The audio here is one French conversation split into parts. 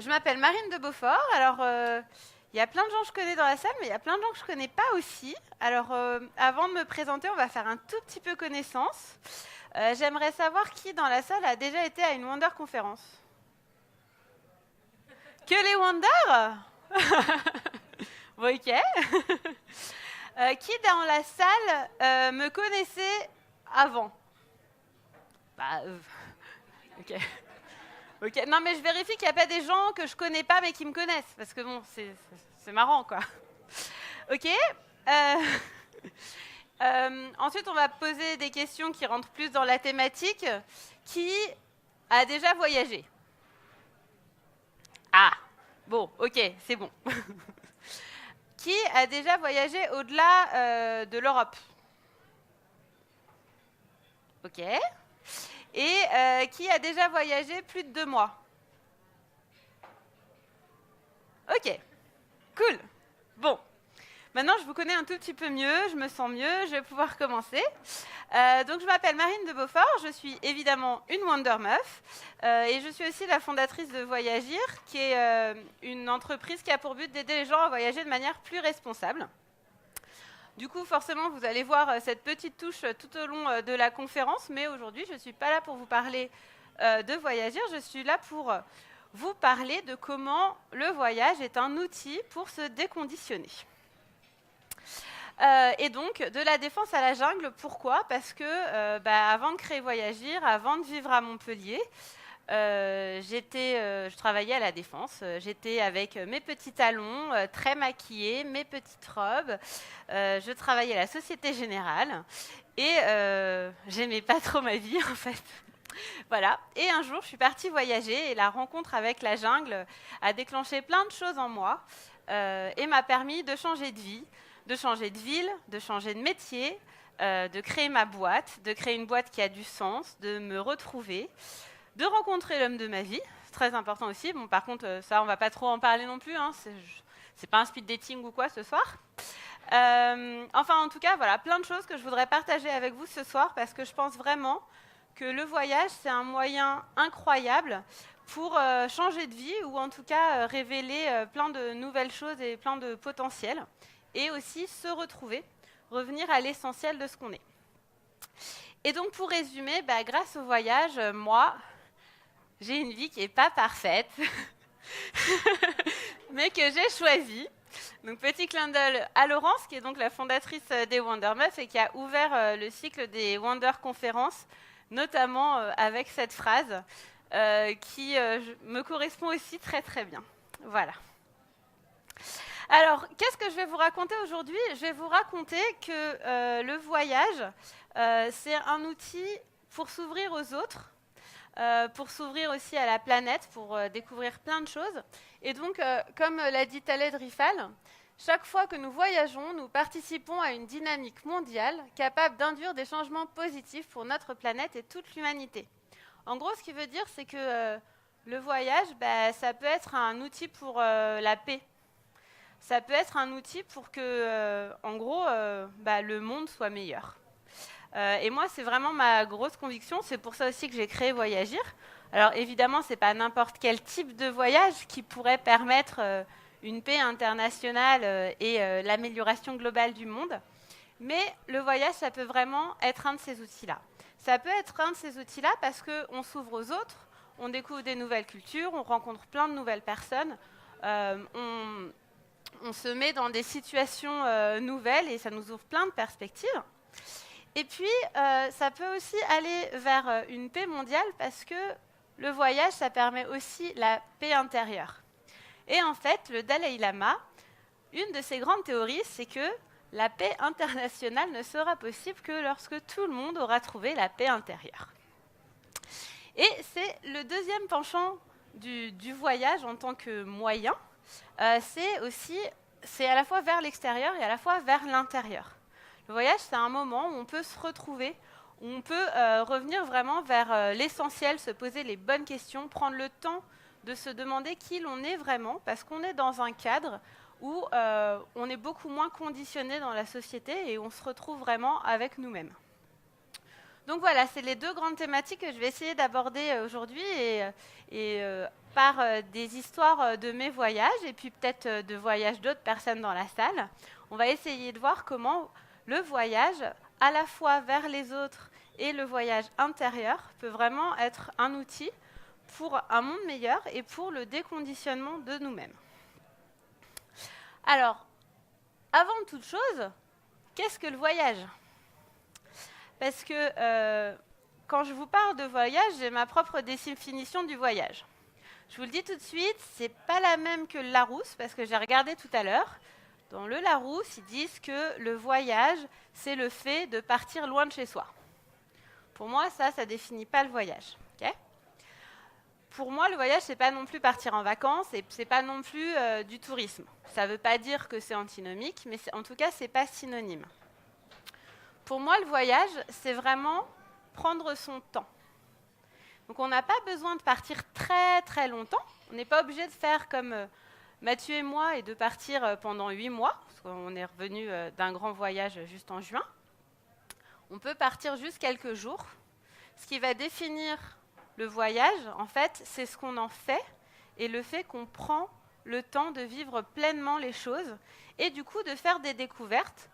Je m'appelle Marine de Beaufort. Alors, il y a plein de gens que je connais dans la salle, mais il y a plein de gens que je ne connais pas aussi. Alors, avant de me présenter, on va faire un tout petit peu connaissance. J'aimerais savoir qui dans la salle a déjà été à une Wonder conférence. Que les Wonder. Bon, ok. Qui dans la salle me connaissait avant? Ok. Ok. Non, mais je vérifie qu'il n'y a pas des gens que je connais pas mais qui me connaissent, parce que bon, c'est marrant, quoi. Ok. Ensuite, on va poser des questions qui rentrent plus dans la thématique. Qui a déjà voyagé? Ah, bon, ok, c'est bon. Qui a déjà voyagé au-delà de l'Europe? Ok. Et qui a déjà voyagé plus de 2 mois? Ok, cool. Bon, maintenant je vous connais un tout petit peu mieux, je me sens mieux, je vais pouvoir commencer. Donc je m'appelle Marine de Beaufort, je suis évidemment une Wonder Meuf et je suis aussi la fondatrice de Voyagir, qui est une entreprise qui a pour but d'aider les gens à voyager de manière plus responsable. Du coup, forcément, vous allez voir cette petite touche tout au long de la conférence, mais aujourd'hui, je ne suis pas là pour vous parler de Voyagir, je suis là pour vous parler de comment le voyage est un outil pour se déconditionner. Et donc, de la défense à la jungle, pourquoi? Parce que avant de créer Voyagir, avant de vivre à Montpellier, je travaillais à la Défense. J'étais avec mes petits talons, très maquillée, mes petites robes. Je travaillais à la Société Générale et j'aimais pas trop ma vie en fait. Voilà. Et un jour, je suis partie voyager et la rencontre avec la jungle a déclenché plein de choses en moi et m'a permis de changer de vie, de changer de ville, de changer de métier, de créer ma boîte, de créer une boîte qui a du sens, de me retrouver, de rencontrer l'homme de ma vie, c'est très important aussi. Bon, par contre, ça, on va pas trop en parler non plus. Hein. C'est pas un speed dating ou quoi ce soir. Enfin, en tout cas, voilà, plein de choses que je voudrais partager avec vous ce soir parce que je pense vraiment que le voyage, c'est un moyen incroyable pour changer de vie ou en tout cas révéler plein de nouvelles choses et plein de potentiel et aussi se retrouver, revenir à l'essentiel de ce qu'on est. Et donc, pour résumer, grâce au voyage, moi, j'ai une vie qui n'est pas parfaite, mais que j'ai choisie. Donc, petit clin d'œil à Laurence, qui est donc la fondatrice des Wonder Meufs et qui a ouvert le cycle des Wonder Conférences, notamment avec cette phrase qui me correspond aussi très très bien. Voilà. Alors, qu'est-ce que je vais vous raconter aujourd'hui? Je vais vous raconter que le voyage, c'est un outil pour s'ouvrir aux autres, pour s'ouvrir aussi à la planète, pour découvrir plein de choses. Et donc, comme l'a dit Khaled Rifal, chaque fois que nous voyageons, nous participons à une dynamique mondiale capable d'induire des changements positifs pour notre planète et toute l'humanité. En gros, ce qui veut dire, c'est que le voyage, ça peut être un outil pour la paix. Ça peut être un outil pour que, en gros, le monde soit meilleur. Et moi, c'est vraiment ma grosse conviction. C'est pour ça aussi que j'ai créé Voyagir. Alors, évidemment, ce n'est pas n'importe quel type de voyage qui pourrait permettre une paix internationale et l'amélioration globale du monde. Mais le voyage, ça peut vraiment être un de ces outils-là. Ça peut être un de ces outils-là parce qu'on s'ouvre aux autres, on découvre des nouvelles cultures, on rencontre plein de nouvelles personnes, on se met dans des situations nouvelles et ça nous ouvre plein de perspectives. Et puis, ça peut aussi aller vers une paix mondiale parce que le voyage, ça permet aussi la paix intérieure. Et en fait, le Dalai Lama, une de ses grandes théories, c'est que la paix internationale ne sera possible que lorsque tout le monde aura trouvé la paix intérieure. Et c'est le deuxième penchant du voyage en tant que moyen. C'est à la fois vers l'extérieur et à la fois vers l'intérieur. Le voyage, c'est un moment où on peut se retrouver, où on peut revenir vraiment vers l'essentiel, se poser les bonnes questions, prendre le temps de se demander qui l'on est vraiment, parce qu'on est dans un cadre où on est beaucoup moins conditionné dans la société et on se retrouve vraiment avec nous-mêmes. Donc voilà, c'est les deux grandes thématiques que je vais essayer d'aborder aujourd'hui par des histoires de mes voyages et puis peut-être de voyages d'autres personnes dans la salle. On va essayer de voir comment le voyage, à la fois vers les autres et le voyage intérieur, peut vraiment être un outil pour un monde meilleur et pour le déconditionnement de nous-mêmes. Alors, avant toute chose, qu'est-ce que le voyage ? Parce que quand je vous parle de voyage, j'ai ma propre définition du voyage. Je vous le dis tout de suite, c'est pas la même que le Larousse, parce que j'ai regardé tout à l'heure. Dans le Larousse, ils disent que le voyage, c'est le fait de partir loin de chez soi. Pour moi, ça ne définit pas le voyage. Okay ? Pour moi, le voyage, c'est pas non plus partir en vacances et c'est pas non plus du tourisme. Ça ne veut pas dire que c'est antinomique, mais en tout cas, c'est pas synonyme. Pour moi, le voyage, c'est vraiment prendre son temps. Donc, on n'a pas besoin de partir très, très longtemps. On n'est pas obligé de faire comme Mathieu et moi et de partir pendant 8 mois, parce qu'on est revenu d'un grand voyage juste en juin. On peut partir juste quelques jours. Ce qui va définir le voyage, en fait, c'est ce qu'on en fait et le fait qu'on prend le temps de vivre pleinement les choses et du coup de faire des découvertes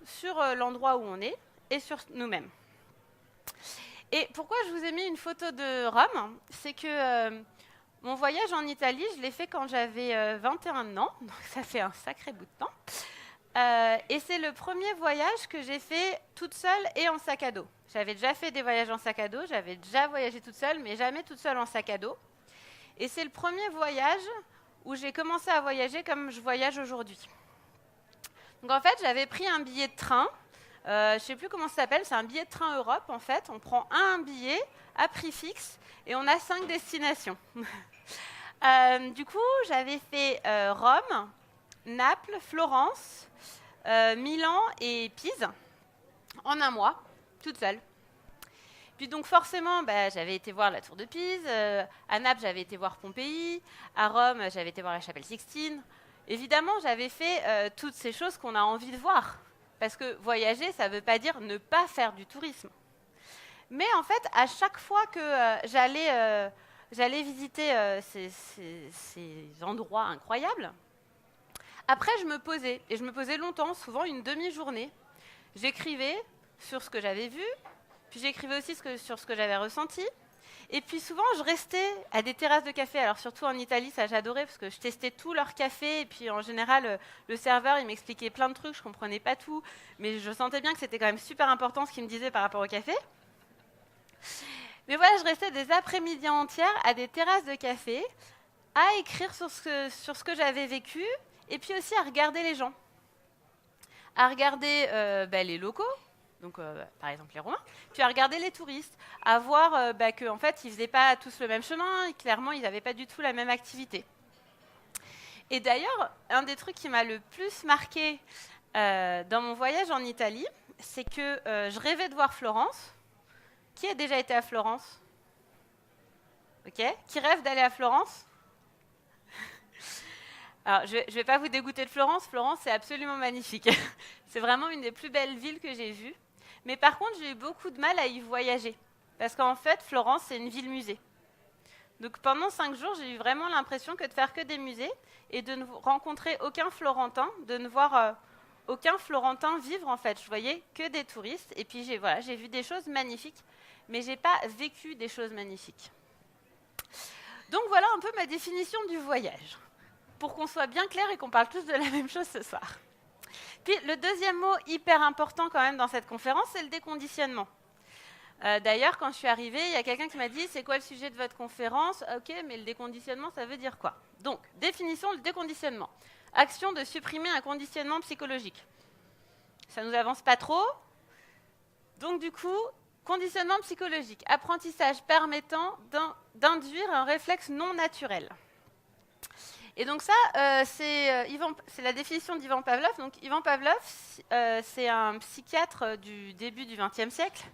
sur l'endroit où on est et sur nous-mêmes. Et pourquoi je vous ai mis une photo de Rome ? C'est que mon voyage en Italie, je l'ai fait quand j'avais 21 ans, donc ça fait un sacré bout de temps. Et c'est le premier voyage que j'ai fait toute seule et en sac à dos. J'avais déjà fait des voyages en sac à dos, j'avais déjà voyagé toute seule, mais jamais toute seule en sac à dos. Et c'est le premier voyage où j'ai commencé à voyager comme je voyage aujourd'hui. Donc en fait, j'avais pris un billet de train, je ne sais plus comment ça s'appelle, c'est un billet de train Europe en fait. On prend un billet à prix fixe et on a 5 destinations. Du coup, j'avais fait Rome, Naples, Florence, Milan et Pise en un mois, toute seule. Puis donc forcément, j'avais été voir la tour de Pise, à Naples, j'avais été voir Pompéi, à Rome, j'avais été voir la chapelle Sixtine. Évidemment, j'avais fait toutes ces choses qu'on a envie de voir. Parce que voyager, ça ne veut pas dire ne pas faire du tourisme. Mais en fait, à chaque fois que j'allais visiter ces endroits incroyables, après, je me posais. Et je me posais longtemps, souvent une demi-journée. J'écrivais sur ce que j'avais vu, puis j'écrivais aussi sur ce que j'avais ressenti. Et puis souvent, je restais à des terrasses de café. Alors surtout en Italie, ça j'adorais parce que je testais tous leurs cafés. Et puis en général, le serveur, il m'expliquait plein de trucs. Je ne comprenais pas tout. Mais je sentais bien que c'était quand même super important ce qu'il me disait par rapport au café. Mais voilà, je restais des après-midi entières à des terrasses de café, à écrire sur ce que j'avais vécu. Et puis aussi à regarder les gens. À regarder les locaux. Donc, par exemple, les Romains, puis à regarder les touristes, à voir qu'en fait, ils ne faisaient pas tous le même chemin, et clairement, ils n'avaient pas du tout la même activité. Et d'ailleurs, un des trucs qui m'a le plus marqué dans mon voyage en Italie, c'est que je rêvais de voir Florence. Qui a déjà été à Florence ? Ok. Qui rêve d'aller à Florence ? Alors, je ne vais pas vous dégoûter de Florence. Florence, c'est absolument magnifique. C'est vraiment une des plus belles villes que j'ai vues. Mais par contre, j'ai eu beaucoup de mal à y voyager. Parce qu'en fait, Florence, c'est une ville-musée. Donc pendant 5 jours, j'ai eu vraiment l'impression que de faire que des musées et de ne rencontrer aucun Florentin, de ne voir aucun Florentin vivre en fait. Je voyais que des touristes. Et puis j'ai vu des choses magnifiques, mais je n'ai pas vécu des choses magnifiques. Donc voilà un peu ma définition du voyage. Pour qu'on soit bien clair et qu'on parle tous de la même chose ce soir. Puis le deuxième mot hyper important quand même dans cette conférence, c'est le déconditionnement. D'ailleurs, quand je suis arrivée, il y a quelqu'un qui m'a dit « C'est quoi le sujet de votre conférence ?» Ok, mais le déconditionnement, ça veut dire quoi ? Donc, définissons le déconditionnement. Action de supprimer un conditionnement psychologique. Ça ne nous avance pas trop. Donc du coup, conditionnement psychologique. Apprentissage permettant d'induire un réflexe non naturel. Et donc ça, c'est la définition d'Ivan Pavlov. Donc Ivan Pavlov, c'est un psychiatre du début du XXe siècle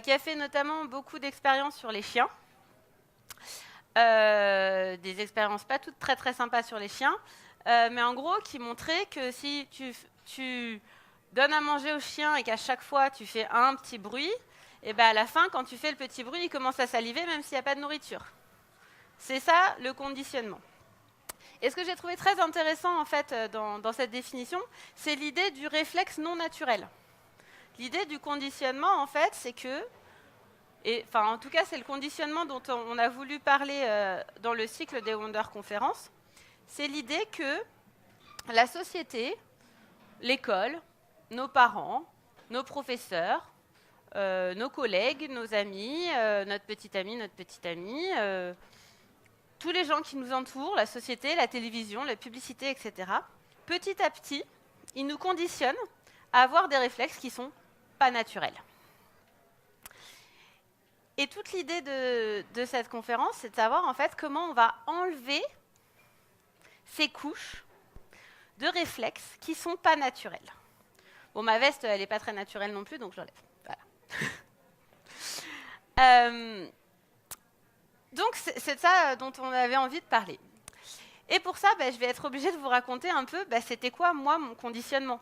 qui a fait notamment beaucoup d'expériences sur les chiens. Des expériences pas toutes très très sympas sur les chiens, mais en gros qui montrait que si tu donnes à manger aux chiens et qu'à chaque fois tu fais un petit bruit, et ben à la fin, quand tu fais le petit bruit, il commence à saliver même s'il n'y a pas de nourriture. C'est ça le conditionnement. Et ce que j'ai trouvé très intéressant en fait dans cette définition, c'est l'idée du réflexe non naturel. L'idée du conditionnement, en fait, c'est que, en tout cas, c'est le conditionnement dont on a voulu parler dans le cycle des Wonder Conferences, c'est l'idée que la société, l'école, nos parents, nos professeurs, nos collègues, nos amis, notre petit ami, tous les gens qui nous entourent, la société, la télévision, la publicité, etc., petit à petit, ils nous conditionnent à avoir des réflexes qui ne sont pas naturels. Et toute l'idée de cette conférence, c'est de savoir en fait comment on va enlever ces couches de réflexes qui ne sont pas naturels. Bon, ma veste, elle n'est pas très naturelle non plus, donc j'enlève. Voilà. Donc, c'est de ça dont on avait envie de parler. Et pour ça, je vais être obligée de vous raconter un peu, c'était quoi, moi, mon conditionnement.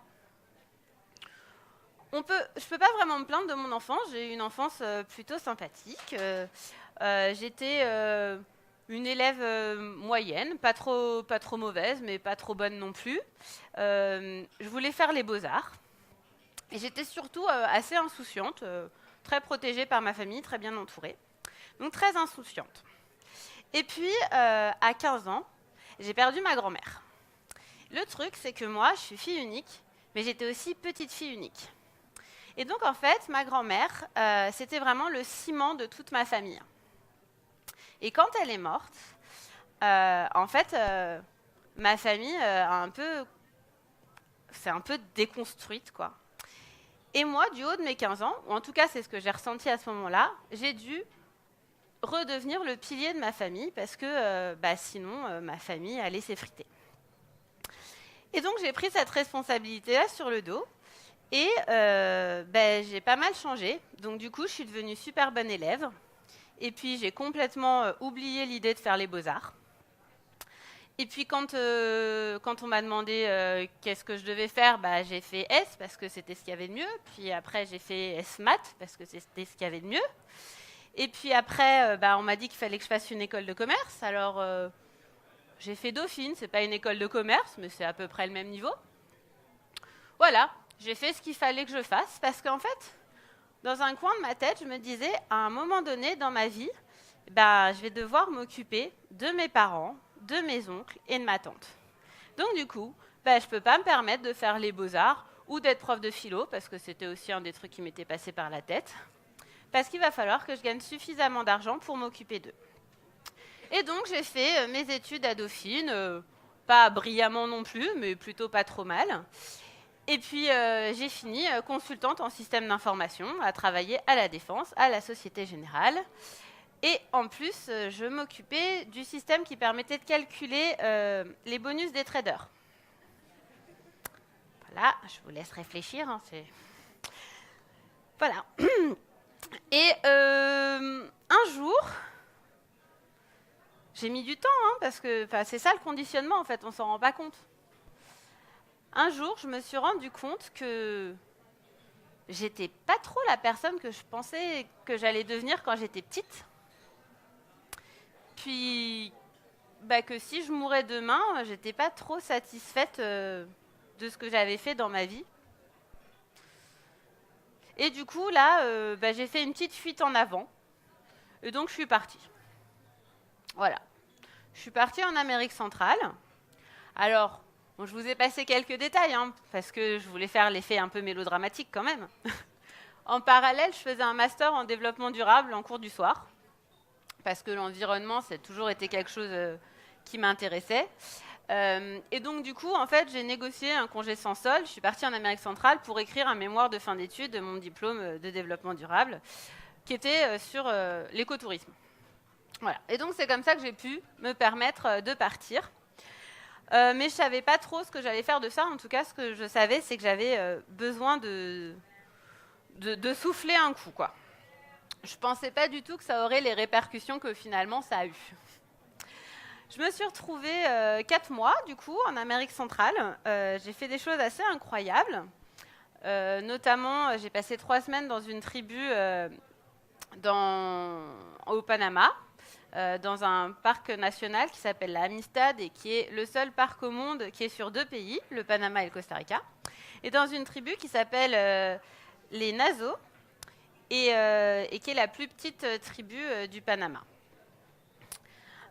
Je ne peux pas vraiment me plaindre de mon enfance. J'ai eu une enfance plutôt sympathique. J'étais une élève moyenne, pas trop mauvaise, mais pas trop bonne non plus. Je voulais faire les beaux-arts. Et j'étais surtout assez insouciante, très protégée par ma famille, très bien entourée. Donc très insouciante. Et puis, à 15 ans, j'ai perdu ma grand-mère. Le truc, c'est que moi, je suis fille unique, mais j'étais aussi petite fille unique. Et donc, en fait, ma grand-mère, c'était vraiment le ciment de toute ma famille. Et quand elle est morte, en fait, ma famille s'est un peu déconstruite, quoi. Et moi, du haut de mes 15 ans, ou en tout cas, c'est ce que j'ai ressenti à ce moment-là, j'ai dû redevenir le pilier de ma famille parce que sinon, ma famille allait s'effriter. Et donc, j'ai pris cette responsabilité-là sur le dos et j'ai pas mal changé. Donc, du coup, je suis devenue super bonne élève. Et puis, j'ai complètement oublié l'idée de faire les beaux-arts. Et puis, quand on m'a demandé qu'est-ce que je devais faire, j'ai fait S parce que c'était ce qu'il y avait de mieux. Puis après, j'ai fait S-Maths parce que c'était ce qu'il y avait de mieux. Et puis après, on m'a dit qu'il fallait que je fasse une école de commerce. Alors, j'ai fait Dauphine. C'est pas une école de commerce, mais c'est à peu près le même niveau. Voilà, j'ai fait ce qu'il fallait que je fasse parce qu'en fait, dans un coin de ma tête, je me disais, à un moment donné dans ma vie, je vais devoir m'occuper de mes parents, de mes oncles et de ma tante. Donc du coup, je ne peux pas me permettre de faire les beaux-arts ou d'être prof de philo, parce que c'était aussi un des trucs qui m'était passé par la tête, parce qu'il va falloir que je gagne suffisamment d'argent pour m'occuper d'eux. Et donc j'ai fait mes études à Dauphine, pas brillamment non plus, mais plutôt pas trop mal. Et puis j'ai fini consultante en système d'information, à travailler à la Défense, à la Société Générale. Et en plus, je m'occupais du système qui permettait de calculer les bonus des traders. Voilà, je vous laisse réfléchir. Voilà. Et un jour, j'ai mis du temps, parce que c'est ça le conditionnement, en fait, on ne s'en rend pas compte. Un jour, je me suis rendu compte que j'étais pas trop la personne que je pensais que j'allais devenir quand j'étais petite. Puis, que si je mourais demain, j'étais pas trop satisfaite de ce que j'avais fait dans ma vie. Et du coup, là, j'ai fait une petite fuite en avant. Et donc, je suis partie. Voilà. Je suis partie en Amérique centrale. Alors, je vous ai passé quelques détails, parce que je voulais faire l'effet un peu mélodramatique quand même. En parallèle, je faisais un master en développement durable en cours du soir, parce que l'environnement, c'est toujours été quelque chose qui m'intéressait. Et donc, du coup, en fait, j'ai négocié un congé sans solde. Je suis partie en Amérique centrale pour écrire un mémoire de fin d'études de mon diplôme de développement durable, qui était sur l'écotourisme. Voilà. Et donc, c'est comme ça que j'ai pu me permettre de partir. Mais je ne savais pas trop ce que j'allais faire de ça. En tout cas, ce que je savais, c'est que j'avais besoin de souffler un coup, quoi. Je ne pensais pas du tout que ça aurait les répercussions que finalement ça a eu. Je me suis retrouvée 4 mois, du coup, en Amérique centrale. J'ai fait des choses assez incroyables. Notamment, j'ai passé 3 semaines dans une tribu au Panama, dans un parc national qui s'appelle la Amistad et qui est le seul parc au monde qui est sur 2 pays, le Panama et le Costa Rica, et dans une tribu qui s'appelle les Nazo et qui est la plus petite tribu du Panama.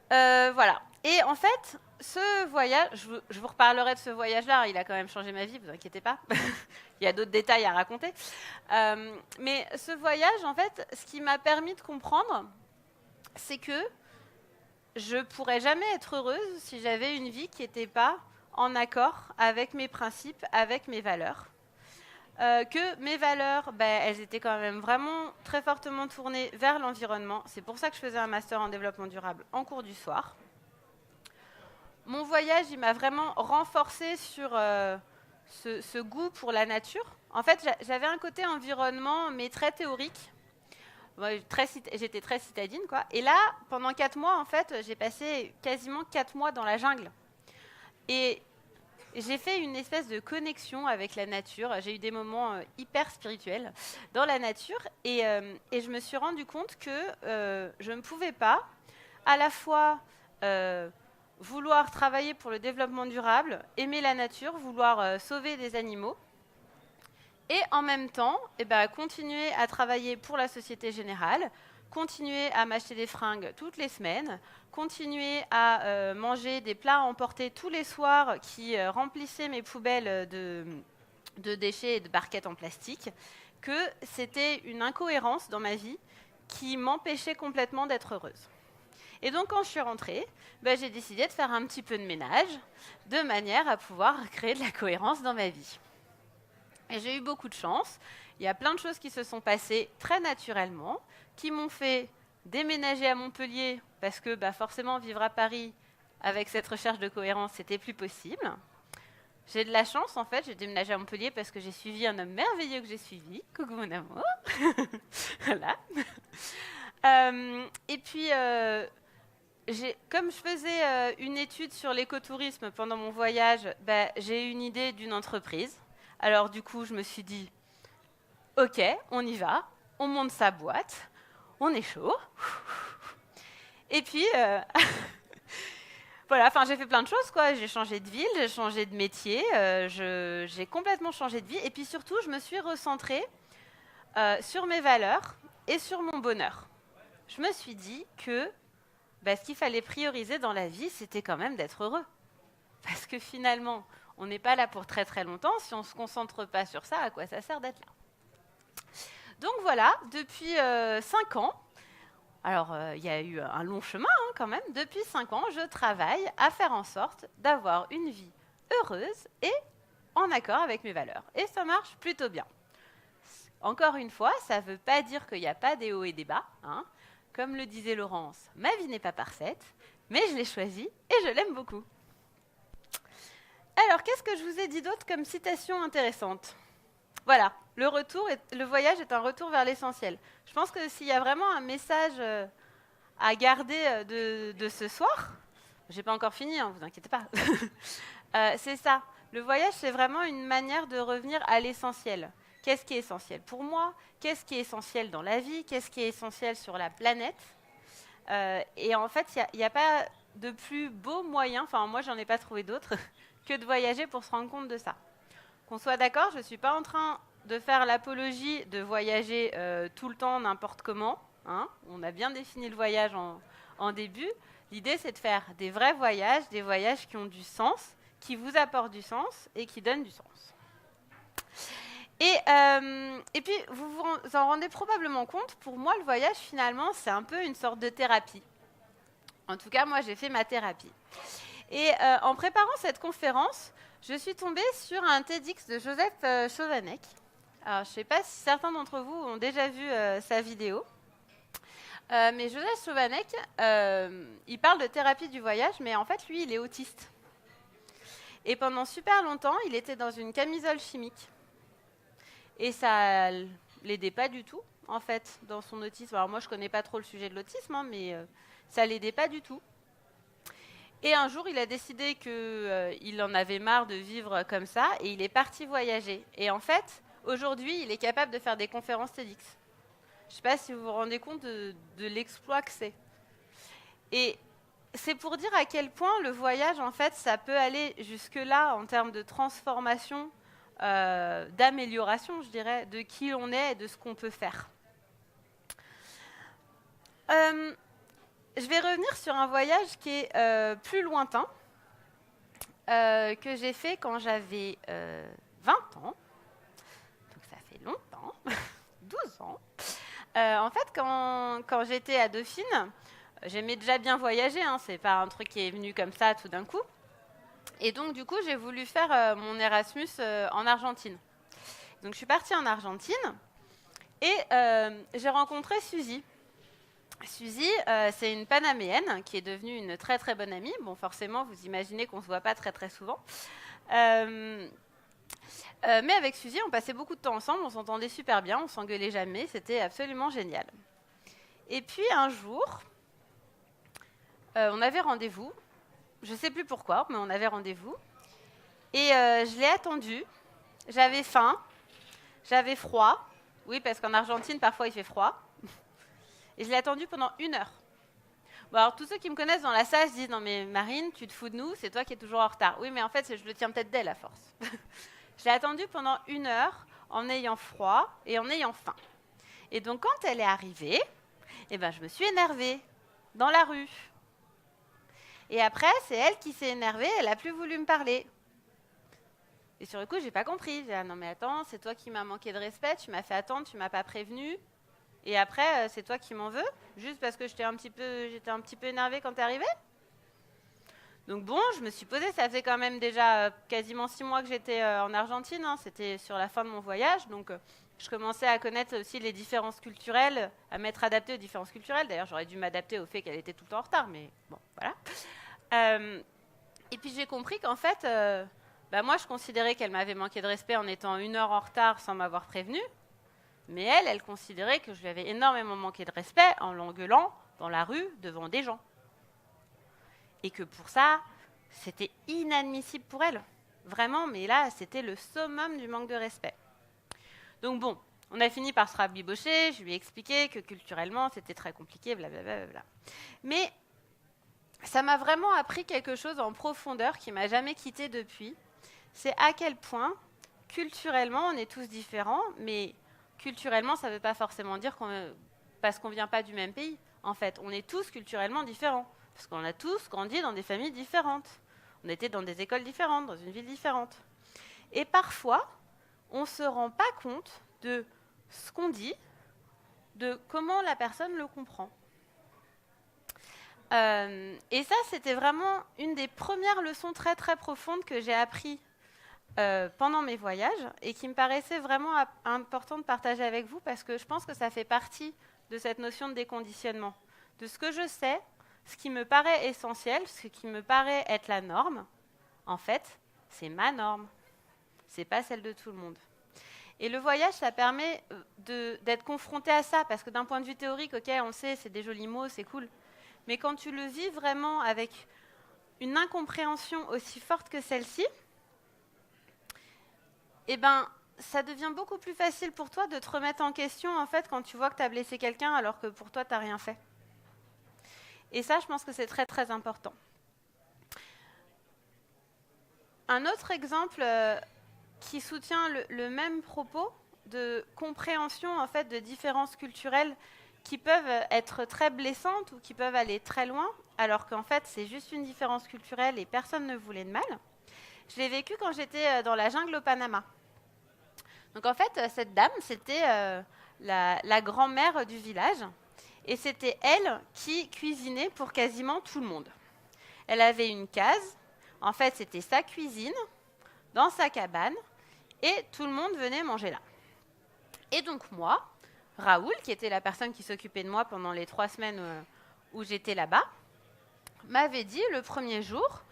Voilà. Et en fait, ce voyage, je vous reparlerai de ce voyage-là, il a quand même changé ma vie, vous inquiétez pas. Il y a d'autres détails à raconter. Mais ce voyage, en fait, ce qui m'a permis de comprendre, c'est que je ne pourrais jamais être heureuse si j'avais une vie qui n'était pas en accord avec mes principes, avec mes valeurs. Que mes valeurs, elles étaient quand même vraiment très fortement tournées vers l'environnement. C'est pour ça que je faisais un master en développement durable en cours du soir. Mon voyage, il m'a vraiment renforcée sur ce goût pour la nature. En fait, j'avais un côté environnement, mais très théorique. J'étais très citadine, quoi. Et là, pendant 4 mois, en fait, j'ai passé quasiment 4 mois dans la jungle. Et j'ai fait une espèce de connexion avec la nature. J'ai eu des moments hyper spirituels dans la nature. Et je me suis rendu compte que je ne pouvais pas à la fois vouloir travailler pour le développement durable, aimer la nature, vouloir sauver des animaux, et en même temps, continuer à travailler pour la Société Générale, continuer à m'acheter des fringues toutes les semaines, continuer à manger des plats à emporter tous les soirs qui remplissaient mes poubelles de déchets et de barquettes en plastique, que c'était une incohérence dans ma vie qui m'empêchait complètement d'être heureuse. Et donc, quand je suis rentrée, j'ai décidé de faire un petit peu de ménage, de manière à pouvoir créer de la cohérence dans ma vie. Et j'ai eu beaucoup de chance. Il y a plein de choses qui se sont passées très naturellement, qui m'ont fait déménager à Montpellier, parce que forcément, vivre à Paris avec cette recherche de cohérence, c'était plus possible. J'ai de la chance, en fait, j'ai déménagé à Montpellier parce que j'ai suivi un homme merveilleux que j'ai suivi. Coucou mon amour. Voilà. Et puis, comme je faisais une étude sur l'écotourisme pendant mon voyage, j'ai eu une idée d'une entreprise. Alors du coup, je me suis dit, ok, on y va, on monte sa boîte, on est chaud. Et puis, voilà, j'ai fait plein de choses, quoi. J'ai changé de ville, j'ai changé de métier, j'ai complètement changé de vie. Et puis surtout, je me suis recentrée sur mes valeurs et sur mon bonheur. Je me suis dit que ce qu'il fallait prioriser dans la vie, c'était quand même d'être heureux. Parce que finalement, on n'est pas là pour très très longtemps. Si on ne se concentre pas sur ça, à quoi ça sert d'être là? Donc voilà, depuis 5 ans, alors il y a eu un long chemin quand même, depuis 5 ans, je travaille à faire en sorte d'avoir une vie heureuse et en accord avec mes valeurs. Et ça marche plutôt bien. Encore une fois, ça ne veut pas dire qu'il n'y a pas des hauts et des bas. Comme le disait Laurence, ma vie n'est pas parfaite, mais je l'ai choisie et je l'aime beaucoup. Alors, qu'est-ce que je vous ai dit d'autre comme citation intéressante? Voilà, le voyage est un retour vers l'essentiel. Je pense que s'il y a vraiment un message à garder de ce soir, j'ai pas encore fini, vous inquiétez pas, c'est ça. Le voyage, c'est vraiment une manière de revenir à l'essentiel. Qu'est-ce qui est essentiel pour moi? Qu'est-ce qui est essentiel dans la vie? Qu'est-ce qui est essentiel sur la planète? Et en fait, il n'y a pas de plus beau moyen, moi, j'en ai pas trouvé d'autre, que de voyager pour se rendre compte de ça. Qu'on soit d'accord, je ne suis pas en train de faire l'apologie de voyager tout le temps, n'importe comment. On a bien défini le voyage en début. L'idée, c'est de faire des vrais voyages, des voyages qui ont du sens, qui vous apportent du sens et qui donnent du sens. Et puis, vous vous en rendez probablement compte, pour moi, le voyage, finalement, c'est un peu une sorte de thérapie. En tout cas, moi, j'ai fait ma thérapie. Et en préparant cette conférence, je suis tombée sur un TEDx de Joseph Chovanec. Alors, je ne sais pas si certains d'entre vous ont déjà vu sa vidéo. Mais Joseph Chovanec, il parle de thérapie du voyage, mais en fait, lui, il est autiste. Et pendant super longtemps, il était dans une camisole chimique. Et ça l'aidait pas du tout, en fait, dans son autisme. Alors moi, je connais pas trop le sujet de l'autisme, mais ça l'aidait pas du tout. Et un jour, il a décidé qu'il en avait marre de vivre comme ça, et il est parti voyager. Et en fait, aujourd'hui, il est capable de faire des conférences TEDx. Je ne sais pas si vous vous rendez compte de l'exploit que c'est. Et c'est pour dire à quel point le voyage, en fait, ça peut aller jusque-là en termes de transformation, d'amélioration, je dirais, de qui on est et de ce qu'on peut faire. Je vais revenir sur un voyage qui est plus lointain, que j'ai fait quand j'avais 20 ans. Donc ça fait longtemps, 12 ans. En fait, quand j'étais à Dauphine, j'aimais déjà bien voyager, hein, c'est pas un truc qui est venu comme ça tout d'un coup. Et donc, du coup, j'ai voulu faire mon Erasmus en Argentine. Donc, je suis partie en Argentine et j'ai rencontré Suzy. Suzy, c'est une Panaméenne qui est devenue une très très bonne amie. Bon, forcément, vous imaginez qu'on ne se voit pas très très souvent. Mais avec Suzy, on passait beaucoup de temps ensemble, on s'entendait super bien, on s'engueulait jamais, c'était absolument génial. Et puis un jour, on avait rendez-vous, je ne sais plus pourquoi, mais on avait rendez-vous. Et je l'ai attendue, j'avais faim, j'avais froid. Oui, parce qu'en Argentine, parfois, il fait froid. Et je l'ai attendue pendant 1 heure. Bon, alors, tous ceux qui me connaissent dans la salle se disent « Non, mais Marine, tu te fous de nous, c'est toi qui es toujours en retard. » Oui, mais en fait, je le tiens peut-être d'elle, à force. Je l'ai attendue pendant 1 heure, en ayant froid et en ayant faim. Et donc, quand elle est arrivée, eh ben, je me suis énervée, dans la rue. Et après, c'est elle qui s'est énervée, elle n'a plus voulu me parler. Et sur le coup, je n'ai pas compris. J'ai dit « Ah non, mais attends, c'est toi qui m'as manqué de respect, tu m'as fait attendre, tu ne m'as pas prévenu. Et après, c'est toi qui m'en veux, juste parce que j'étais un petit peu énervée quand tu es arrivée ?» Donc bon, je me suis posée, ça faisait quand même déjà quasiment 6 mois que j'étais en Argentine, hein, c'était sur la fin de mon voyage, donc je commençais à connaître aussi les différences culturelles, à m'être adaptée aux différences culturelles. D'ailleurs, j'aurais dû m'adapter au fait qu'elle était tout le temps en retard, mais bon, voilà. Et puis j'ai compris qu'en fait, moi, je considérais qu'elle m'avait manqué de respect en étant 1 heure en retard sans m'avoir prévenue. Mais elle considérait que je lui avais énormément manqué de respect en l'engueulant dans la rue devant des gens. Et que pour ça, c'était inadmissible pour elle. Vraiment, mais là, c'était le summum du manque de respect. Donc bon, on a fini par se rabibocher, je lui ai expliqué que culturellement, c'était très compliqué, blablabla. Mais ça m'a vraiment appris quelque chose en profondeur qui ne m'a jamais quittée depuis. C'est à quel point, culturellement, on est tous différents, mais culturellement, ça ne veut pas forcément dire parce qu'on ne vient pas du même pays. En fait, on est tous culturellement différents, parce qu'on a tous grandi dans des familles différentes. On était dans des écoles différentes, dans une ville différente. Et parfois, on ne se rend pas compte de ce qu'on dit, de comment la personne le comprend. Et ça, c'était vraiment une des premières leçons très très profondes que j'ai apprises pendant mes voyages et qui me paraissait vraiment important de partager avec vous parce que je pense que ça fait partie de cette notion de déconditionnement. De ce que je sais, ce qui me paraît essentiel, ce qui me paraît être la norme, en fait, c'est ma norme. C'est pas celle de tout le monde. Et le voyage, ça permet d'être confronté à ça parce que d'un point de vue théorique, ok, on sait, c'est des jolis mots, c'est cool. Mais quand tu le vis vraiment avec une incompréhension aussi forte que celle-ci, eh ben, ça devient beaucoup plus facile pour toi de te remettre en question en fait quand tu vois que tu as blessé quelqu'un alors que pour toi, tu n'as rien fait. Et ça, je pense que c'est très très important. Un autre exemple qui soutient le même propos de compréhension en fait de différences culturelles qui peuvent être très blessantes ou qui peuvent aller très loin, alors qu'en fait c'est juste une différence culturelle et personne ne voulait de mal. Je l'ai vécu quand j'étais dans la jungle au Panama. Donc en fait, cette dame, c'était la grand-mère du village, et c'était elle qui cuisinait pour quasiment tout le monde. Elle avait une case, en fait c'était sa cuisine, dans sa cabane, et tout le monde venait manger là. Et donc moi, Raoul, qui était la personne qui s'occupait de moi pendant les 3 semaines où j'étais là-bas, m'avait dit le premier jour,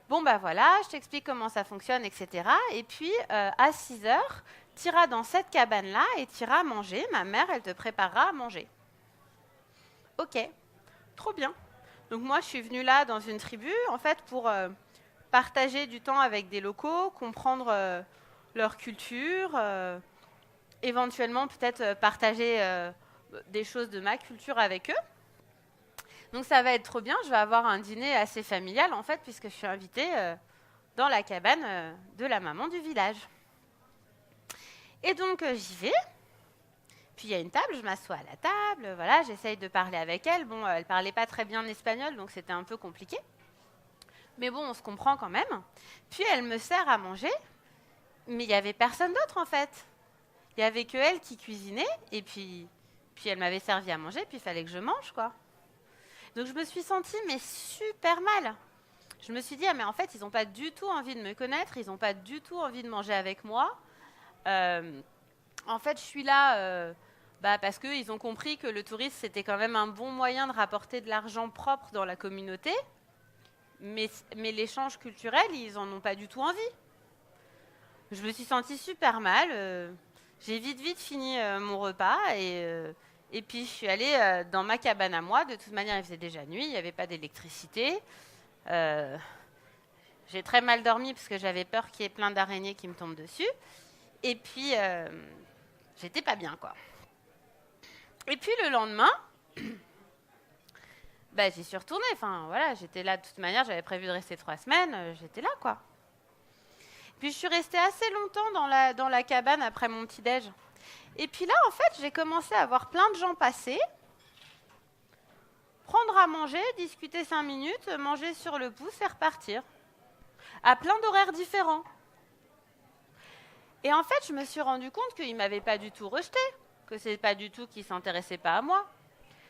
bon ben voilà, je t'explique comment ça fonctionne, etc. Et puis à 6 heures, tu iras dans cette cabane-là et tu iras manger. Ma mère, elle te préparera à manger. Ok, trop bien. Donc moi, je suis venue là dans une tribu, en fait, pour partager du temps avec des locaux, comprendre leur culture, éventuellement peut-être partager des choses de ma culture avec eux. Donc ça va être trop bien, je vais avoir un dîner assez familial en fait, puisque je suis invitée dans la cabane de la maman du village. Et donc j'y vais, puis il y a une table, je m'assois à la table, voilà, j'essaye de parler avec elle. Bon, elle parlait pas très bien espagnol, donc c'était un peu compliqué. Mais bon, on se comprend quand même. Puis elle me sert à manger, mais il n'y avait personne d'autre en fait. Il n'y avait que elle qui cuisinait, et puis elle m'avait servi à manger, puis il fallait que je mange, quoi. Donc je me suis sentie mais super mal. Je me suis dit, ah, mais en fait, ils n'ont pas du tout envie de me connaître, ils n'ont pas du tout envie de manger avec moi. En fait, je suis là parce qu'ils ont compris que le tourisme, c'était quand même un bon moyen de rapporter de l'argent propre dans la communauté. Mais l'échange culturel, ils n'en ont pas du tout envie. Je me suis sentie super mal. J'ai vite fini mon repas et puis je suis allée dans ma cabane à moi. De toute manière, il faisait déjà nuit, il n'y avait pas d'électricité. J'ai très mal dormi parce que j'avais peur qu'il y ait plein d'araignées qui me tombent dessus. Et puis, j'étais pas bien, quoi. Et puis le lendemain, j'y suis retournée. Enfin, voilà, j'étais là de toute manière, j'avais prévu de rester 3 semaines, j'étais là, quoi. Puis je suis restée assez longtemps dans la cabane après mon petit-déj. Et puis là, en fait, j'ai commencé à voir plein de gens passer, prendre à manger, discuter 5 minutes, manger sur le pouce et repartir. À plein d'horaires différents. Et en fait, je me suis rendu compte qu'ils ne m'avaient pas du tout rejetée, que ce n'est pas du tout qu'ils ne s'intéressaient pas à moi.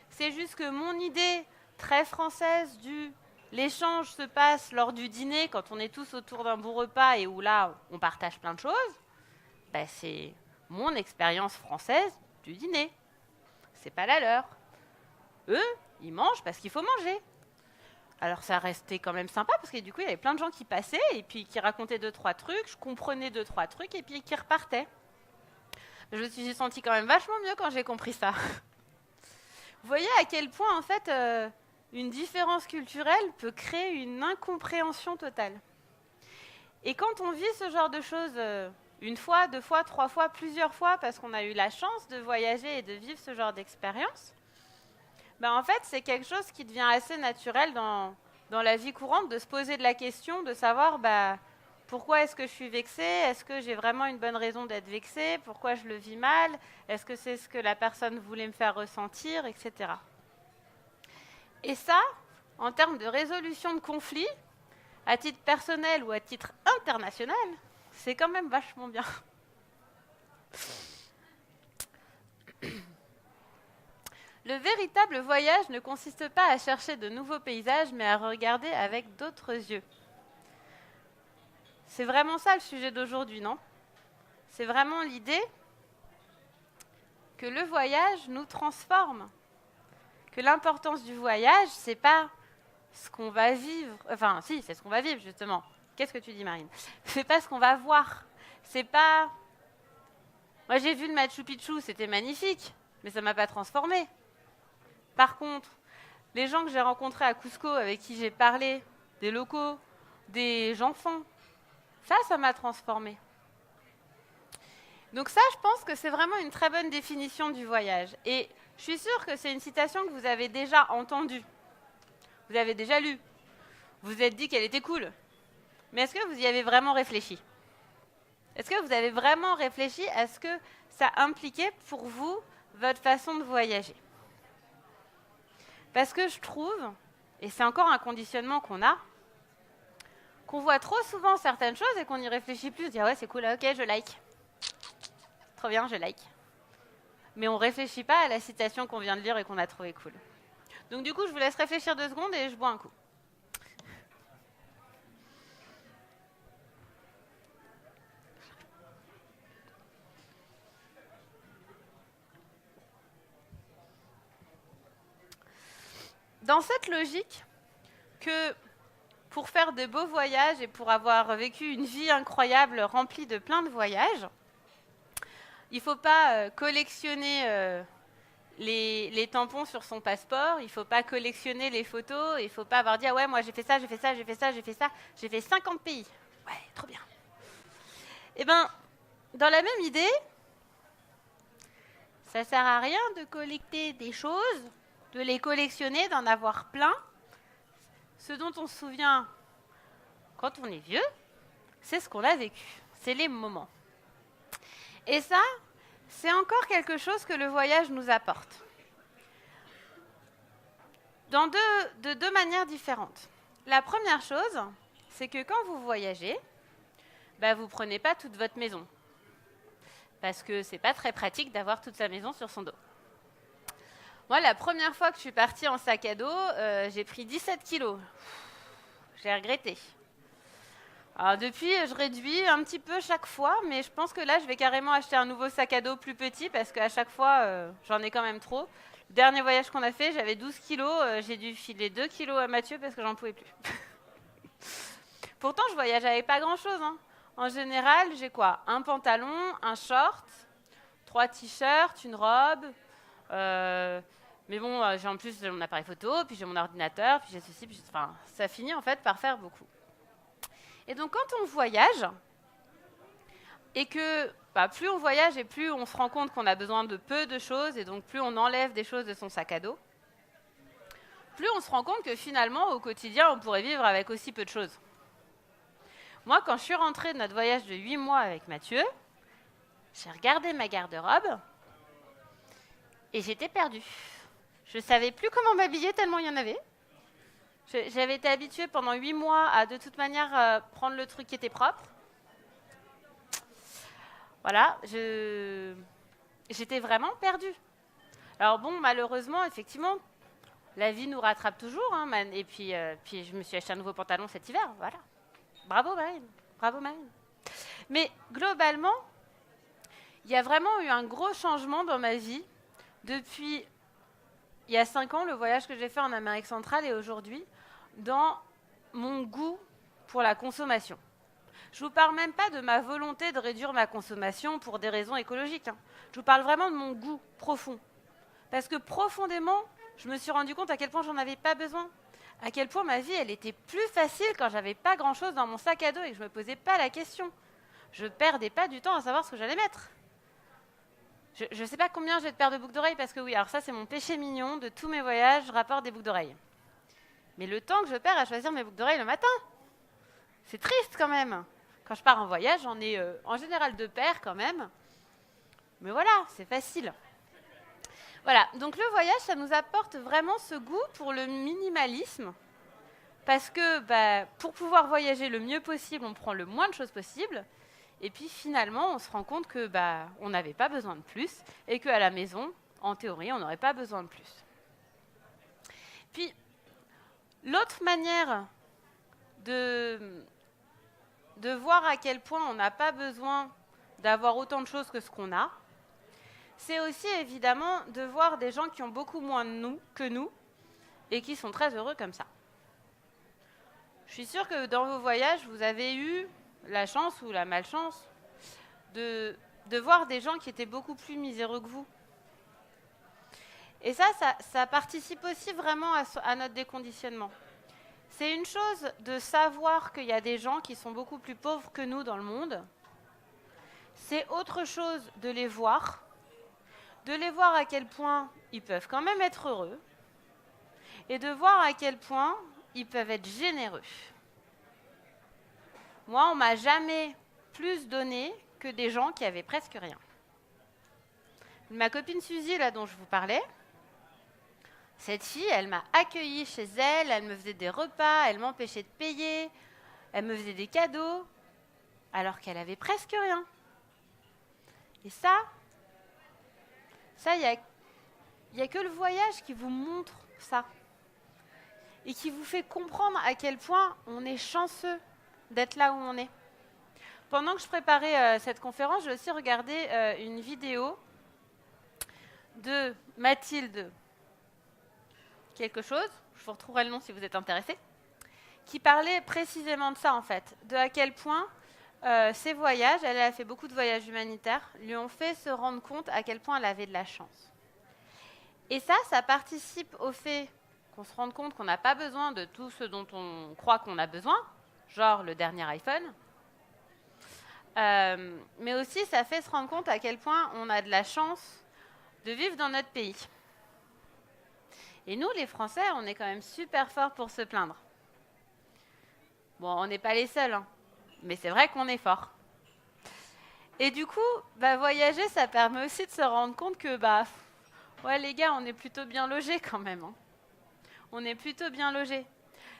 C'est juste que mon idée très française du l'échange se passe lors du dîner, quand on est tous autour d'un bon repas et où là, on partage plein de choses, c'est mon expérience française du dîner. C'est pas la leur. Eux, ils mangent parce qu'il faut manger. Alors ça restait quand même sympa parce que du coup, il y avait plein de gens qui passaient et puis qui racontaient 2-3 trucs, je comprenais 2-3 trucs et puis qui repartaient. Je me suis sentie quand même vachement mieux quand j'ai compris ça. Vous voyez à quel point, en fait, une différence culturelle peut créer une incompréhension totale. Et quand on vit ce genre de choses 1 fois, 2 fois, 3 fois, plusieurs fois, parce qu'on a eu la chance de voyager et de vivre ce genre d'expérience, en fait, c'est quelque chose qui devient assez naturel dans la vie courante, de se poser de la question, de savoir pourquoi est-ce que je suis vexée, est-ce que j'ai vraiment une bonne raison d'être vexée, pourquoi je le vis mal, est-ce que c'est ce que la personne voulait me faire ressentir, etc. Et ça, en termes de résolution de conflits, à titre personnel ou à titre international, c'est quand même vachement bien. Le véritable voyage ne consiste pas à chercher de nouveaux paysages, mais à regarder avec d'autres yeux. C'est vraiment ça le sujet d'aujourd'hui, non ? C'est vraiment l'idée que le voyage nous transforme. Que l'importance du voyage, c'est pas ce qu'on va vivre. Enfin, si, c'est ce qu'on va vivre, justement. Qu'est-ce que tu dis, Marine ? C'est pas ce qu'on va voir. C'est pas... Moi, j'ai vu le Machu Picchu, c'était magnifique, mais ça m'a pas transformée. Par contre, les gens que j'ai rencontrés à Cusco, avec qui j'ai parlé, des locaux, des enfants, ça m'a transformée. Donc ça, je pense que c'est vraiment une très bonne définition du voyage. Et je suis sûre que c'est une citation que vous avez déjà entendue. Vous avez déjà lue. Vous vous êtes dit qu'elle était cool. Mais est-ce que vous y avez vraiment réfléchi ? Est-ce que vous avez vraiment réfléchi à ce que ça impliquait pour vous votre façon de voyager ? Parce que je trouve, et c'est encore un conditionnement qu'on a, qu'on voit trop souvent certaines choses et qu'on n'y réfléchit plus. On se dit, ah ouais, c'est cool, ok, je like. Trop bien, je like. Mais on ne réfléchit pas à la citation qu'on vient de lire et qu'on a trouvée cool. Donc du coup, je vous laisse réfléchir 2 secondes et je bois un coup. Dans cette logique que pour faire de beaux voyages et pour avoir vécu une vie incroyable remplie de plein de voyages, il ne faut pas collectionner les tampons sur son passeport, il ne faut pas collectionner les photos, il ne faut pas avoir dit « Ah ouais, moi j'ai fait ça, j'ai fait ça, j'ai fait ça, j'ai fait ça, j'ai fait 50 pays. » Ouais, trop bien. Eh bien, dans la même idée, Ça sert à rien de collecter des choses, de les collectionner, d'en avoir plein. Ce dont on se souvient quand on est vieux, c'est ce qu'on a vécu, c'est les moments. Et ça, c'est encore quelque chose que le voyage nous apporte. De deux manières différentes. La première chose, c'est que quand vous voyagez, vous ne prenez pas toute votre maison. Parce que ce n'est pas très pratique d'avoir toute sa maison sur son dos. Moi, la première fois que je suis partie en sac à dos, j'ai pris 17 kilos. J'ai regretté. Alors depuis, je réduis un petit peu chaque fois, mais je pense que là, je vais carrément acheter un nouveau sac à dos plus petit parce qu'à chaque fois, j'en ai quand même trop. Le dernier voyage qu'on a fait, j'avais 12 kilos. J'ai dû filer 2 kilos à Mathieu parce que j'en pouvais plus. Pourtant, je voyage avec pas grand-chose. En général, j'ai quoi? Un pantalon, un short, 3 t-shirts, une robe. Mais bon, j'ai en plus mon appareil photo, puis j'ai mon ordinateur, puis j'ai ceci, puis enfin, ça finit en fait par faire beaucoup. Et donc, quand on voyage, et que plus on voyage et plus on se rend compte qu'on a besoin de peu de choses, et donc plus on enlève des choses de son sac à dos, plus on se rend compte que finalement, au quotidien, on pourrait vivre avec aussi peu de choses. Moi, quand je suis rentrée de notre voyage de 8 mois avec Mathieu, j'ai regardé ma garde-robe et j'étais perdue. Je ne savais plus comment m'habiller tellement il y en avait. J'avais été habituée pendant 8 mois à de toute manière prendre le truc qui était propre. Voilà, j'étais vraiment perdue. Alors bon, malheureusement, effectivement, la vie nous rattrape toujours. Et puis je me suis acheté un nouveau pantalon cet hiver, voilà. Bravo Marine, bravo Marine. Mais globalement, il y a vraiment eu un gros changement dans ma vie depuis il y a 5 ans, le voyage que j'ai fait en Amérique centrale et aujourd'hui, dans mon goût pour la consommation. Je ne vous parle même pas de ma volonté de réduire ma consommation pour des raisons écologiques. Je vous parle vraiment de mon goût profond. Parce que profondément, je me suis rendu compte à quel point j'en avais pas besoin. À quel point ma vie, elle était plus facile quand j'avais pas grand-chose dans mon sac à dos et que je me posais pas la question. Je perdais pas du temps à savoir ce que j'allais mettre. Je ne sais pas combien j'ai de paires de boucles d'oreilles parce que oui, alors ça c'est mon péché mignon de tous mes voyages, je rapporte des boucles d'oreilles. Mais le temps que je perds à choisir mes boucles d'oreilles le matin, c'est triste quand même. Quand je pars en voyage, j'en ai en général 2 paires quand même. Mais voilà, c'est facile. Voilà, donc le voyage, ça nous apporte vraiment ce goût pour le minimalisme. Parce que pour pouvoir voyager le mieux possible, on prend le moins de choses possible. Et puis finalement, on se rend compte que on n'avait pas besoin de plus et qu'à la maison, en théorie, on n'aurait pas besoin de plus. Puis, l'autre manière de voir à quel point on n'a pas besoin d'avoir autant de choses que ce qu'on a, c'est aussi évidemment de voir des gens qui ont beaucoup moins que nous et qui sont très heureux comme ça. Je suis sûre que dans vos voyages, vous avez eu la chance ou la malchance de voir des gens qui étaient beaucoup plus miséreux que vous. Et ça participe aussi vraiment à notre déconditionnement. C'est une chose de savoir qu'il y a des gens qui sont beaucoup plus pauvres que nous dans le monde. C'est autre chose de les voir à quel point ils peuvent quand même être heureux, et de voir à quel point ils peuvent être généreux. Moi, on ne m'a jamais plus donné que des gens qui avaient presque rien. Ma copine Suzy, là dont je vous parlais, cette fille, elle m'a accueillie chez elle, elle me faisait des repas, elle m'empêchait de payer, elle me faisait des cadeaux, alors qu'elle avait presque rien. Et ça, il n'y a que le voyage qui vous montre ça. Et qui vous fait comprendre à quel point on est chanceux d'être là où on est. Pendant que je préparais cette conférence, j'ai aussi regardé une vidéo de Mathilde quelque chose, je vous retrouverai le nom si vous êtes intéressés, qui parlait précisément de ça en fait, de à quel point ces voyages, elle a fait beaucoup de voyages humanitaires, lui ont fait se rendre compte à quel point elle avait de la chance. Et ça participe au fait qu'on se rende compte qu'on n'a pas besoin de tout ce dont on croit qu'on a besoin, genre le dernier iPhone, mais aussi ça fait se rendre compte à quel point on a de la chance de vivre dans notre pays. Et nous, les Français, on est quand même super forts pour se plaindre. Bon, on n'est pas les seuls, hein, mais c'est vrai qu'on est forts. Et du coup, voyager, ça permet aussi de se rendre compte que, ouais, les gars, on est plutôt bien logés quand même. Hein. On est plutôt bien logés.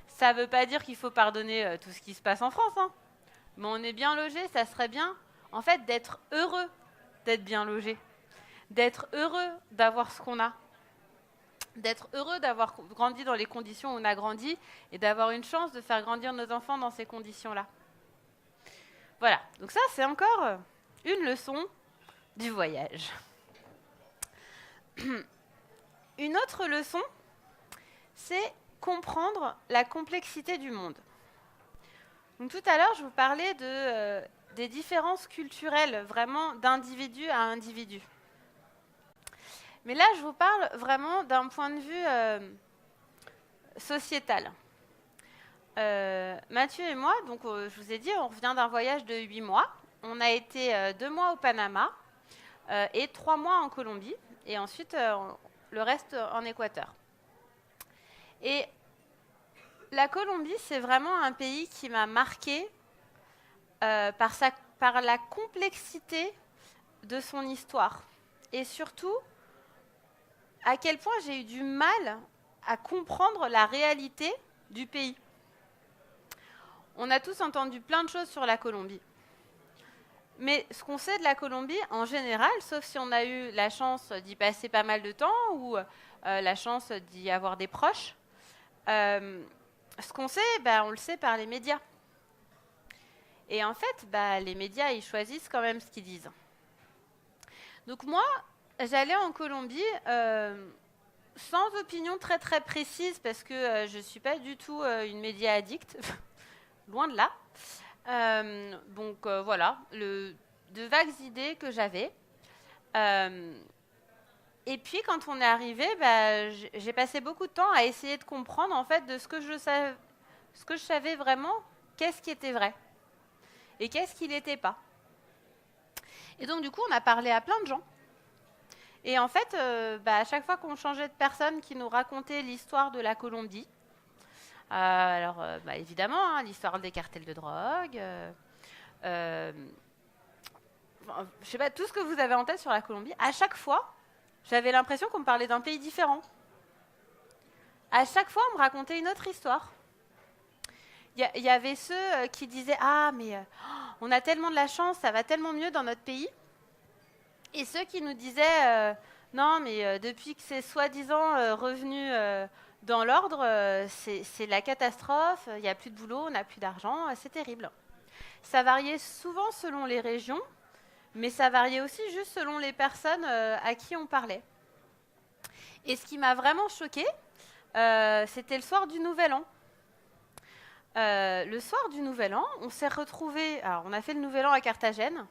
Ça ne veut pas dire qu'il faut pardonner tout ce qui se passe en France, hein, mais on est bien logés, ça serait bien, en fait, d'être heureux d'être bien logé, d'être heureux d'avoir ce qu'on a, d'être heureux d'avoir grandi dans les conditions où on a grandi et d'avoir une chance de faire grandir nos enfants dans ces conditions-là. Voilà, donc ça, c'est encore une leçon du voyage. Une autre leçon, c'est comprendre la complexité du monde. Donc tout à l'heure, je vous parlais des différences culturelles, vraiment d'individu à individu. Mais là, je vous parle vraiment d'un point de vue sociétal. Mathieu et moi, donc, je vous ai dit, on revient d'un voyage de 8 mois. On a été 2 mois au Panama et 3 mois en Colombie, et ensuite le reste en Équateur. Et la Colombie, c'est vraiment un pays qui m'a marquée par la complexité de son histoire. Et surtout, à quel point j'ai eu du mal à comprendre la réalité du pays. On a tous entendu plein de choses sur la Colombie. Mais ce qu'on sait de la Colombie, en général, sauf si on a eu la chance d'y passer pas mal de temps ou la chance d'y avoir des proches, ce qu'on sait, on le sait par les médias. Et en fait, les médias, ils choisissent quand même ce qu'ils disent. Donc moi, j'allais en Colombie sans opinion très très précise parce que je ne suis pas du tout une média addict, loin de là. Donc voilà, de vagues idées que j'avais. Et puis quand on est arrivé, j'ai passé beaucoup de temps à essayer de comprendre en fait de ce que je savais vraiment, qu'est-ce qui était vrai et qu'est-ce qui n'était pas. Et donc du coup, on a parlé à plein de gens. Et en fait, à chaque fois qu'on changeait de personne qui nous racontait l'histoire de la Colombie, évidemment, hein, l'histoire des cartels de drogue, je sais pas, tout ce que vous avez en tête sur la Colombie, à chaque fois, j'avais l'impression qu'on me parlait d'un pays différent. À chaque fois, on me racontait une autre histoire. Il y avait ceux qui disaient « Ah, mais on a tellement de la chance, ça va tellement mieux dans notre pays ». Et ceux qui nous disaient non, mais depuis que c'est soi-disant revenu dans l'ordre, c'est la catastrophe, il n'y a plus de boulot, on n'a plus d'argent, c'est terrible. Ça variait souvent selon les régions, mais ça variait aussi juste selon les personnes à qui on parlait. Et ce qui m'a vraiment choquée, c'était le soir du Nouvel An. Le soir du Nouvel An, on s'est retrouvés... Alors, on a fait le Nouvel An à Carthagène.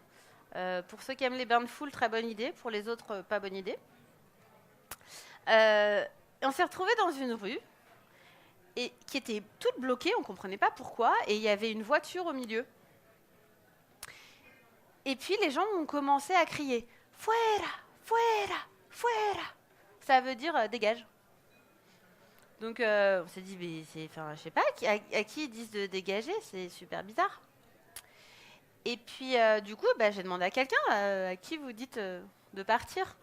Pour ceux qui aiment les bains de foule, très bonne idée. Pour les autres, pas bonne idée. On s'est retrouvés dans une rue et qui était toute bloquée, on ne comprenait pas pourquoi, et il y avait une voiture au milieu. Et puis les gens ont commencé à crier « Fuera, fuera, fuera !» Ça veut dire « dégage ». Donc on s'est dit « je sais pas, à qui ils disent de dégager, c'est super bizarre ». Et puis, du coup, j'ai demandé à quelqu'un à qui vous dites de partir.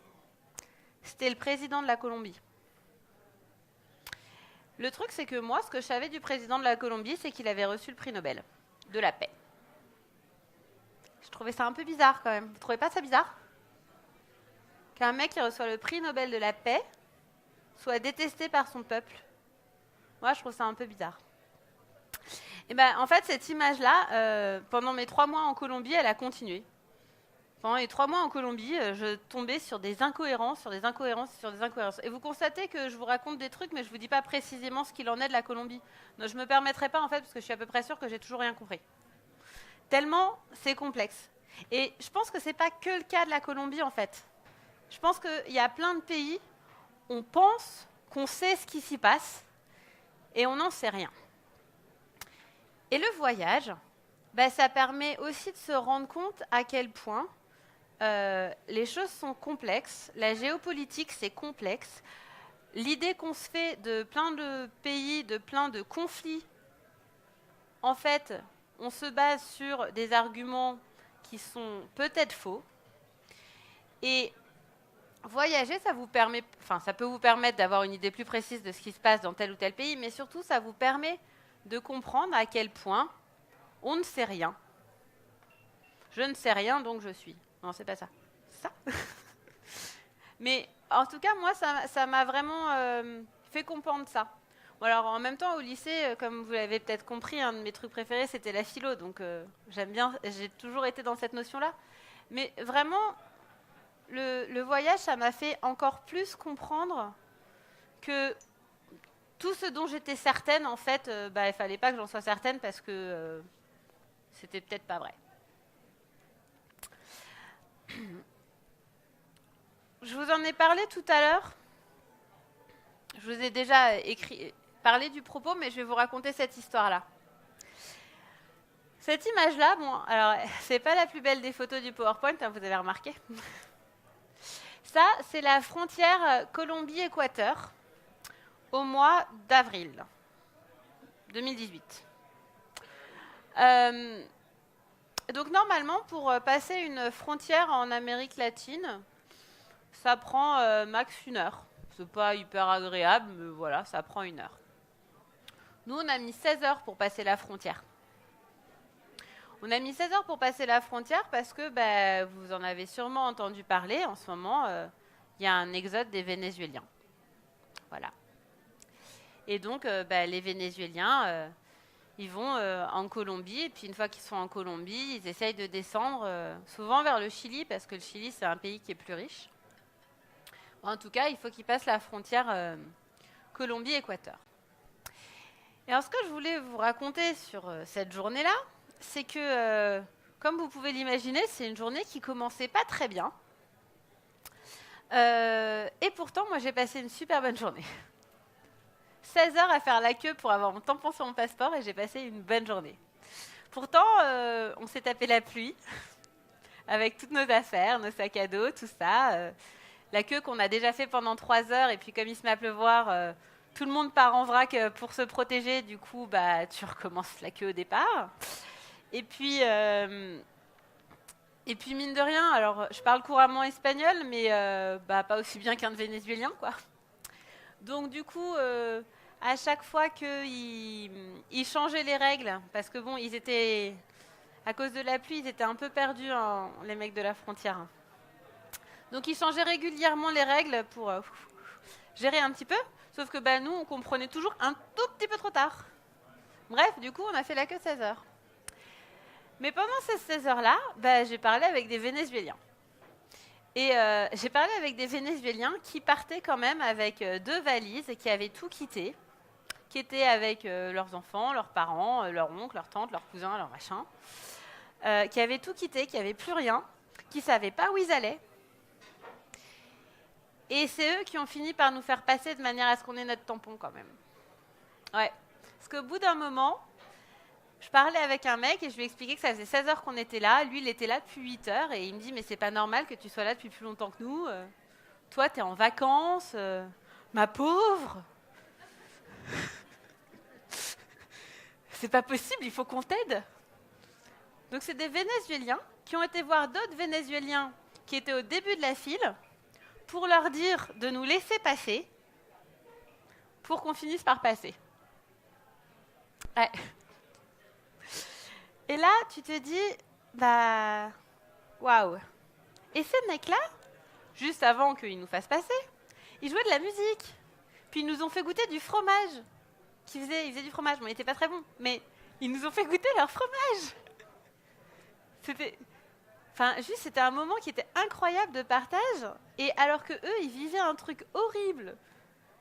C'était le président de la Colombie. Le truc, c'est que moi, ce que je savais du président de la Colombie, c'est qu'il avait reçu le prix Nobel de la paix. Je trouvais ça un peu bizarre quand même. Vous trouvez pas ça bizarre ? Qu'un mec qui reçoit le prix Nobel de la paix soit détesté par son peuple. Moi, je trouve ça un peu bizarre. Et en fait, cette image-là, pendant mes 3 mois en Colombie, elle a continué. Pendant les 3 mois en Colombie, je tombais sur des incohérences, sur des incohérences, sur des incohérences. Et vous constatez que je vous raconte des trucs, mais je ne vous dis pas précisément ce qu'il en est de la Colombie. Donc, je ne me permettrai pas, en fait, parce que je suis à peu près sûre que j'ai toujours rien compris. Tellement c'est complexe. Et je pense que ce n'est pas que le cas de la Colombie, en fait. Je pense qu'il y a plein de pays, on pense qu'on sait ce qui s'y passe, et on n'en sait rien. Et le voyage, ça permet aussi de se rendre compte à quel point les choses sont complexes, la géopolitique c'est complexe, l'idée qu'on se fait de plein de pays, de plein de conflits, en fait, on se base sur des arguments qui sont peut-être faux. Et voyager, ça peut vous permettre d'avoir une idée plus précise de ce qui se passe dans tel ou tel pays, mais surtout, ça vous permet de comprendre à quel point on ne sait rien. Je ne sais rien, donc je suis. Non, c'est pas ça. C'est ça. Mais en tout cas, moi, ça m'a vraiment fait comprendre ça. Bon, alors, en même temps, au lycée, comme vous l'avez peut-être compris, un de mes trucs préférés, c'était la philo. Donc, j'aime bien, j'ai toujours été dans cette notion-là. Mais vraiment, le voyage, ça m'a fait encore plus comprendre que tout ce dont j'étais certaine, en fait, il fallait pas que j'en sois certaine parce que c'était peut-être pas vrai. Je vous en ai parlé tout à l'heure. Je vous ai déjà parlé du propos, mais je vais vous raconter cette histoire-là. Cette image-là, bon, alors, c'est pas la plus belle des photos du PowerPoint, hein, vous avez remarqué. Ça, c'est la frontière Colombie-Équateur au mois d'avril 2018. Donc normalement, pour passer une frontière en Amérique latine, ça prend max 1 heure. C'est pas hyper agréable, mais voilà, ça prend 1 heure. Nous, on a mis 16 heures pour passer la frontière. On a mis 16 heures pour passer la frontière parce que vous en avez sûrement entendu parler. En ce moment, il y a un exode des Vénézuéliens. Voilà. Et donc, les Vénézuéliens, ils vont en Colombie. Et puis, une fois qu'ils sont en Colombie, ils essayent de descendre souvent vers le Chili parce que le Chili, c'est un pays qui est plus riche. En tout cas, il faut qu'ils passent la frontière Colombie-Équateur. Et alors, ce que je voulais vous raconter sur cette journée-là, c'est que, comme vous pouvez l'imaginer, c'est une journée qui commençait pas très bien. Et pourtant, moi, j'ai passé une super bonne journée. 16 heures à faire la queue pour avoir mon tampon sur mon passeport et j'ai passé une bonne journée. Pourtant, on s'est tapé la pluie avec toutes nos affaires, nos sacs à dos, tout ça. La queue qu'on a déjà fait pendant 3 heures et puis comme il se met à pleuvoir, tout le monde part en vrac pour se protéger. Du coup, tu recommences la queue au départ. Et puis, mine de rien, alors je parle couramment espagnol, mais pas aussi bien qu'un Vénézuélien, quoi. Donc du coup, à chaque fois qu'ils changeaient les règles, parce que bon, ils étaient, à cause de la pluie, ils étaient un peu perdus, hein, les mecs de la frontière. Donc ils changeaient régulièrement les règles pour gérer un petit peu, sauf que nous, on comprenait toujours un tout petit peu trop tard. Bref, du coup, on a fait la queue 16 heures. Mais pendant ces 16 heures-là, j'ai parlé avec des Vénézuéliens. Et j'ai parlé avec des Vénézuéliens qui partaient quand même avec 2 valises et qui avaient tout quitté, qui étaient avec leurs enfants, leurs parents, leurs oncles, leurs tantes, leurs cousins, leurs machins, qui avaient tout quitté, qui n'avaient plus rien, qui ne savaient pas où ils allaient. Et c'est eux qui ont fini par nous faire passer de manière à ce qu'on ait notre tampon quand même. Ouais. Parce qu'au bout d'un moment, je parlais avec un mec et je lui expliquais que ça faisait 16 heures qu'on était là. Lui, il était là depuis 8 heures et il me dit « Mais c'est pas normal que tu sois là depuis plus longtemps que nous. Toi, t'es en vacances. Ma pauvre. C'est pas possible, il faut qu'on t'aide. » Donc, c'est des Vénézuéliens qui ont été voir d'autres Vénézuéliens qui étaient au début de la file pour leur dire de nous laisser passer pour qu'on finisse par passer. Ouais. Et là, tu te dis, waouh. Et ces mecs-là, juste avant qu'ils nous fassent passer, ils jouaient de la musique. Puis ils nous ont fait goûter du fromage. Ils faisaient du fromage. Bon, il n'était pas très bon, mais ils nous ont fait goûter leur fromage. C'était un moment qui était incroyable de partage. Et alors que eux, ils vivaient un truc horrible,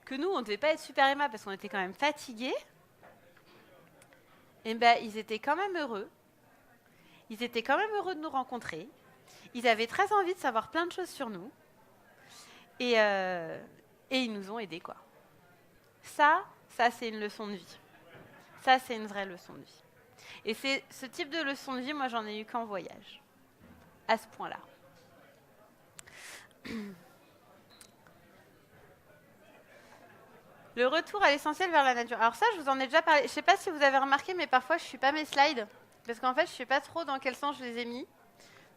que nous, on ne devait pas être super aimables parce qu'on était quand même fatigués. Et ils étaient quand même heureux. Ils étaient quand même heureux de nous rencontrer. Ils avaient très envie de savoir plein de choses sur nous. Et ils nous ont aidés, quoi. Ça, c'est une leçon de vie. Ça, c'est une vraie leçon de vie. Et c'est ce type de leçon de vie, moi, j'en ai eu qu'en voyage. À ce point-là. Le retour à l'essentiel vers la nature. Alors ça, je vous en ai déjà parlé. Je ne sais pas si vous avez remarqué, mais parfois, je ne suis pas mes slides. Parce qu'en fait, je ne sais pas trop dans quel sens je les ai mis.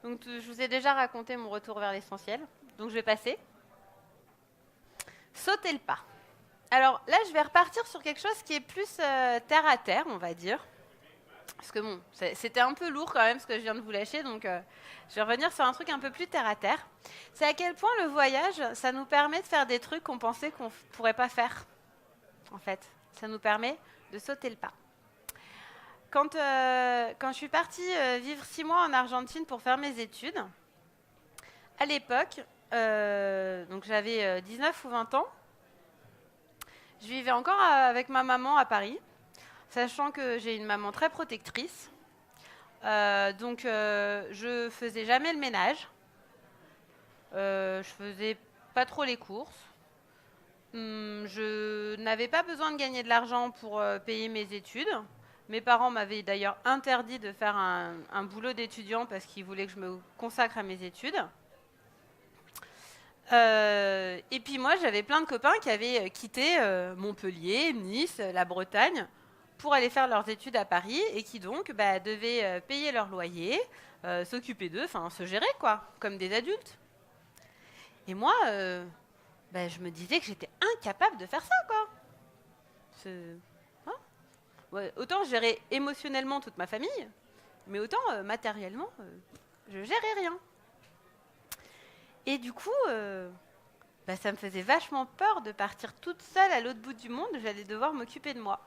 Donc, je vous ai déjà raconté mon retour vers l'essentiel. Donc, je vais passer. Sauter le pas. Alors là, je vais repartir sur quelque chose qui est plus terre à terre, on va dire. Parce que bon, c'était un peu lourd quand même ce que je viens de vous lâcher, donc je vais revenir sur un truc un peu plus terre à terre. C'est à quel point le voyage, ça nous permet de faire des trucs qu'on pensait qu'on ne pourrait pas faire. En fait, ça nous permet de sauter le pas. Quand je suis partie vivre 6 mois en Argentine pour faire mes études, à l'époque, donc j'avais 19 ou 20 ans, je vivais encore avec ma maman à Paris, sachant que j'ai une maman très protectrice. Donc, je faisais jamais le ménage. Je faisais pas trop les courses. Je n'avais pas besoin de gagner de l'argent pour payer mes études. Mes parents m'avaient d'ailleurs interdit de faire un boulot d'étudiant parce qu'ils voulaient que je me consacre à mes études. Et puis moi, j'avais plein de copains qui avaient quitté Montpellier, Nice, la Bretagne pour aller faire leurs études à Paris et qui donc devaient payer leur loyer, s'occuper d'eux, enfin se gérer quoi, comme des adultes. Et moi, je me disais que j'étais incapable de faire ça quoi. Ouais, autant gérer émotionnellement toute ma famille, mais autant matériellement, je gérais rien. Et du coup, ça me faisait vachement peur de partir toute seule à l'autre bout du monde. J'allais devoir m'occuper de moi.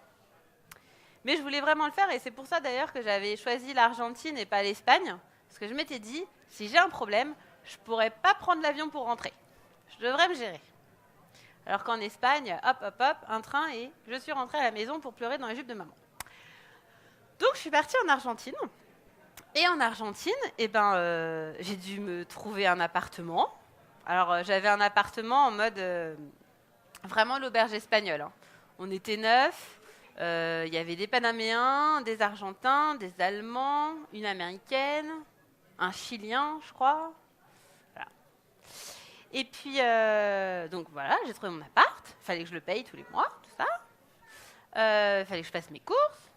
Mais je voulais vraiment le faire et c'est pour ça d'ailleurs que j'avais choisi l'Argentine et pas l'Espagne. Parce que je m'étais dit, si j'ai un problème, je ne pourrais pas prendre l'avion pour rentrer. Je devrais me gérer. Alors qu'en Espagne, hop, hop, hop, un train et je suis rentrée à la maison pour pleurer dans la jupe de maman. Donc je suis partie en Argentine. Et en Argentine, j'ai dû me trouver un appartement. Alors j'avais un appartement en mode vraiment l'auberge espagnole. Hein. On était 9. Il y avait des Panaméens, des Argentins, des Allemands, une Américaine, un Chilien, je crois. Voilà. Et puis, donc voilà, j'ai trouvé mon appart. Il fallait que je le paye tous les mois, tout ça. Il fallait que je fasse mes courses.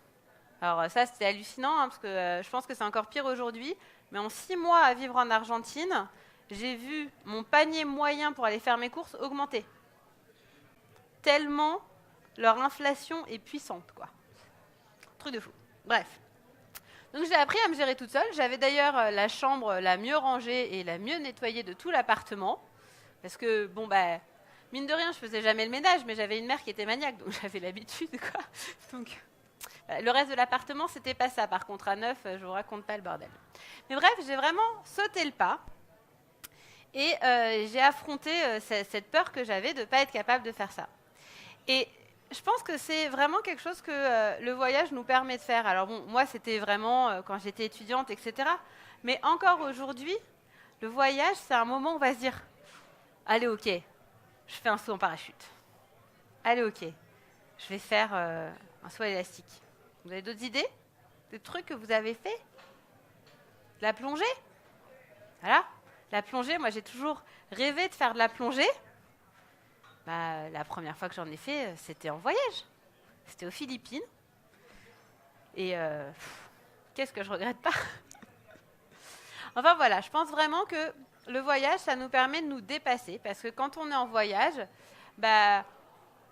Alors ça, c'était hallucinant, hein, parce que je pense que c'est encore pire aujourd'hui. Mais en 6 mois à vivre en Argentine, j'ai vu mon panier moyen pour aller faire mes courses augmenter. Tellement leur inflation est puissante, quoi. Truc de fou. Bref. Donc j'ai appris à me gérer toute seule. J'avais d'ailleurs la chambre la mieux rangée et la mieux nettoyée de tout l'appartement. Parce que, mine de rien, je faisais jamais le ménage, mais j'avais une mère qui était maniaque, donc j'avais l'habitude, quoi. Donc, le reste de l'appartement, c'était pas ça. Par contre, à 9, je vous raconte pas le bordel. Mais bref, j'ai vraiment sauté le pas. Et j'ai affronté cette peur que j'avais de ne pas être capable de faire ça. Et je pense que c'est vraiment quelque chose que le voyage nous permet de faire. Alors bon, moi, c'était vraiment quand j'étais étudiante, etc. Mais encore aujourd'hui, le voyage, c'est un moment où on va se dire « Allez, ok, je fais un saut en parachute. Allez, ok, je vais faire un saut élastique. » Vous avez d'autres idées? Des trucs que vous avez fait? La plongée? Voilà. La plongée, moi, j'ai toujours rêvé de faire de la plongée. La première fois que j'en ai fait, c'était en voyage. C'était aux Philippines. Et qu'est-ce que je regrette pas. Enfin voilà, je pense vraiment que le voyage, ça nous permet de nous dépasser. Parce que quand on est en voyage,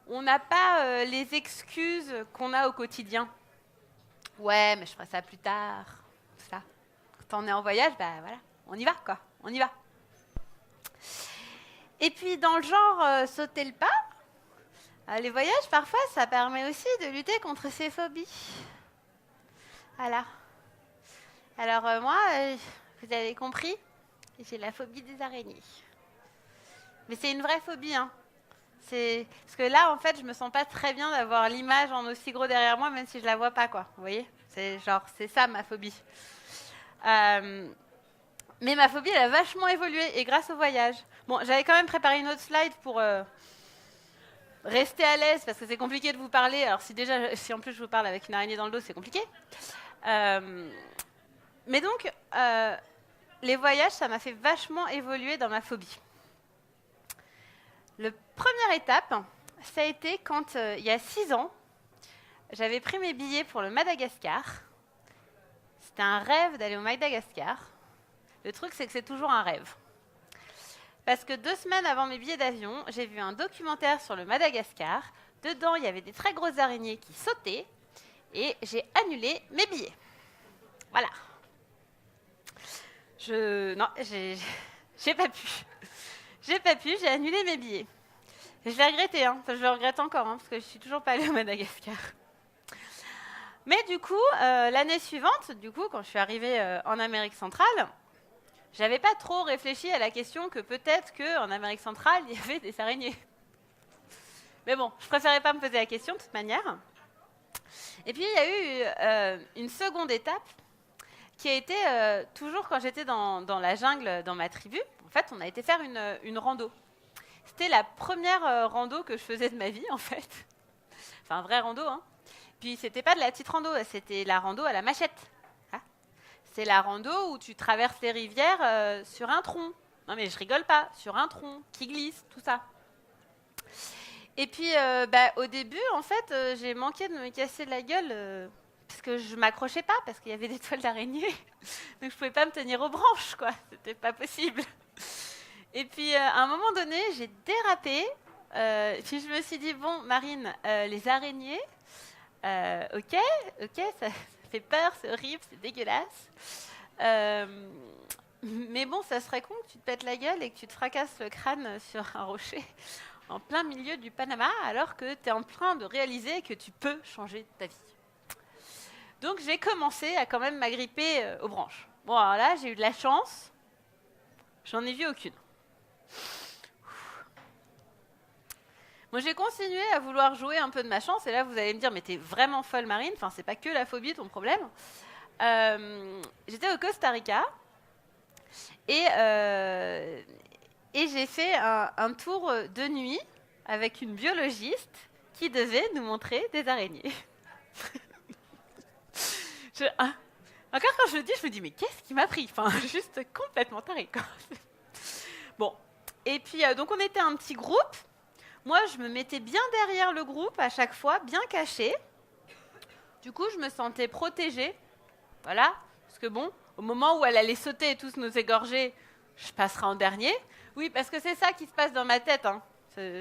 on n'a pas les excuses qu'on a au quotidien. Ouais, mais je ferai ça plus tard. Tout ça. Quand on est en voyage, voilà, on y va, quoi. On y va. Et puis, dans le genre sauter le pas, les voyages, parfois, ça permet aussi de lutter contre ses phobies. Voilà. Alors, moi, vous avez compris, j'ai la phobie des araignées. Mais c'est une vraie phobie, hein. Parce que là, en fait, je me sens pas très bien d'avoir l'image en aussi gros derrière moi, même si je la vois pas, quoi. Vous voyez? C'est ça, ma phobie. Mais ma phobie, elle a vachement évolué, et grâce au voyage. Bon, j'avais quand même préparé une autre slide pour rester à l'aise, parce que c'est compliqué de vous parler. Alors, si en plus je vous parle avec une araignée dans le dos, c'est compliqué. Mais donc, les voyages, ça m'a fait vachement évoluer dans ma phobie. première étape, ça a été quand, il y a 6 ans, j'avais pris mes billets pour le Madagascar. C'était un rêve d'aller au Madagascar. Le truc, c'est que c'est toujours un rêve. Parce que 2 semaines avant mes billets d'avion, j'ai vu un documentaire sur le Madagascar. Dedans, il y avait des très grosses araignées qui sautaient. Et j'ai annulé mes billets. Voilà. Non, j'ai pas pu. J'ai pas pu, j'ai annulé mes billets. Je l'ai regretté, hein. Enfin, je le regrette encore, hein, parce que je suis toujours pas allée au Madagascar. Mais du coup, l'année suivante, quand je suis arrivée en Amérique centrale, j'avais pas trop réfléchi à la question que peut-être qu'en Amérique centrale, il y avait des araignées. Mais bon, je préférais pas me poser la question de toute manière. Et puis, il y a eu une seconde étape qui a été toujours quand j'étais dans la jungle, dans ma tribu. En fait, on a été faire une rando. C'était la première rando que je faisais de ma vie, en fait. Enfin, un vrai rando, hein. Puis, c'était pas de la petite rando, c'était la rando à la machette. Hein, c'est la rando où tu traverses les rivières sur un tronc. Non, mais je rigole pas, sur un tronc qui glisse, tout ça. Et puis, au début, en fait, j'ai manqué de me casser la gueule parce que je m'accrochais pas, parce qu'il y avait des toiles d'araignée. Donc, je pouvais pas me tenir aux branches, quoi. C'était pas possible. Et puis, à un moment donné, j'ai dérapé. Puis, je me suis dit, bon, Marine, les araignées, ok, ça fait peur, c'est horrible, c'est dégueulasse. Mais bon, ça serait con que tu te pètes la gueule et que tu te fracasses le crâne sur un rocher en plein milieu du Panama, alors que tu es en train de réaliser que tu peux changer ta vie. Donc, j'ai commencé à quand même m'agripper aux branches. Bon, alors là, j'ai eu de la chance. J'en ai vu aucune. Moi, j'ai continué à vouloir jouer un peu de ma chance. Et là, vous allez me dire, mais t'es vraiment folle, Marine. Enfin, c'est pas que la phobie, ton problème. J'étais au Costa Rica. Et j'ai fait un tour de nuit avec une biologiste qui devait nous montrer des araignées. Encore quand je le dis, je me dis, mais qu'est-ce qui m'a pris? Enfin, juste complètement taré, quoi. Bon. Et puis, donc, on était un petit groupe. Moi, je me mettais bien derrière le groupe à chaque fois, bien cachée. Du coup, je me sentais protégée. Voilà. Parce que bon, au moment où elle allait sauter et tous nous égorger, je passerai en dernier. Oui, parce que c'est ça qui se passe dans ma tête. Hein.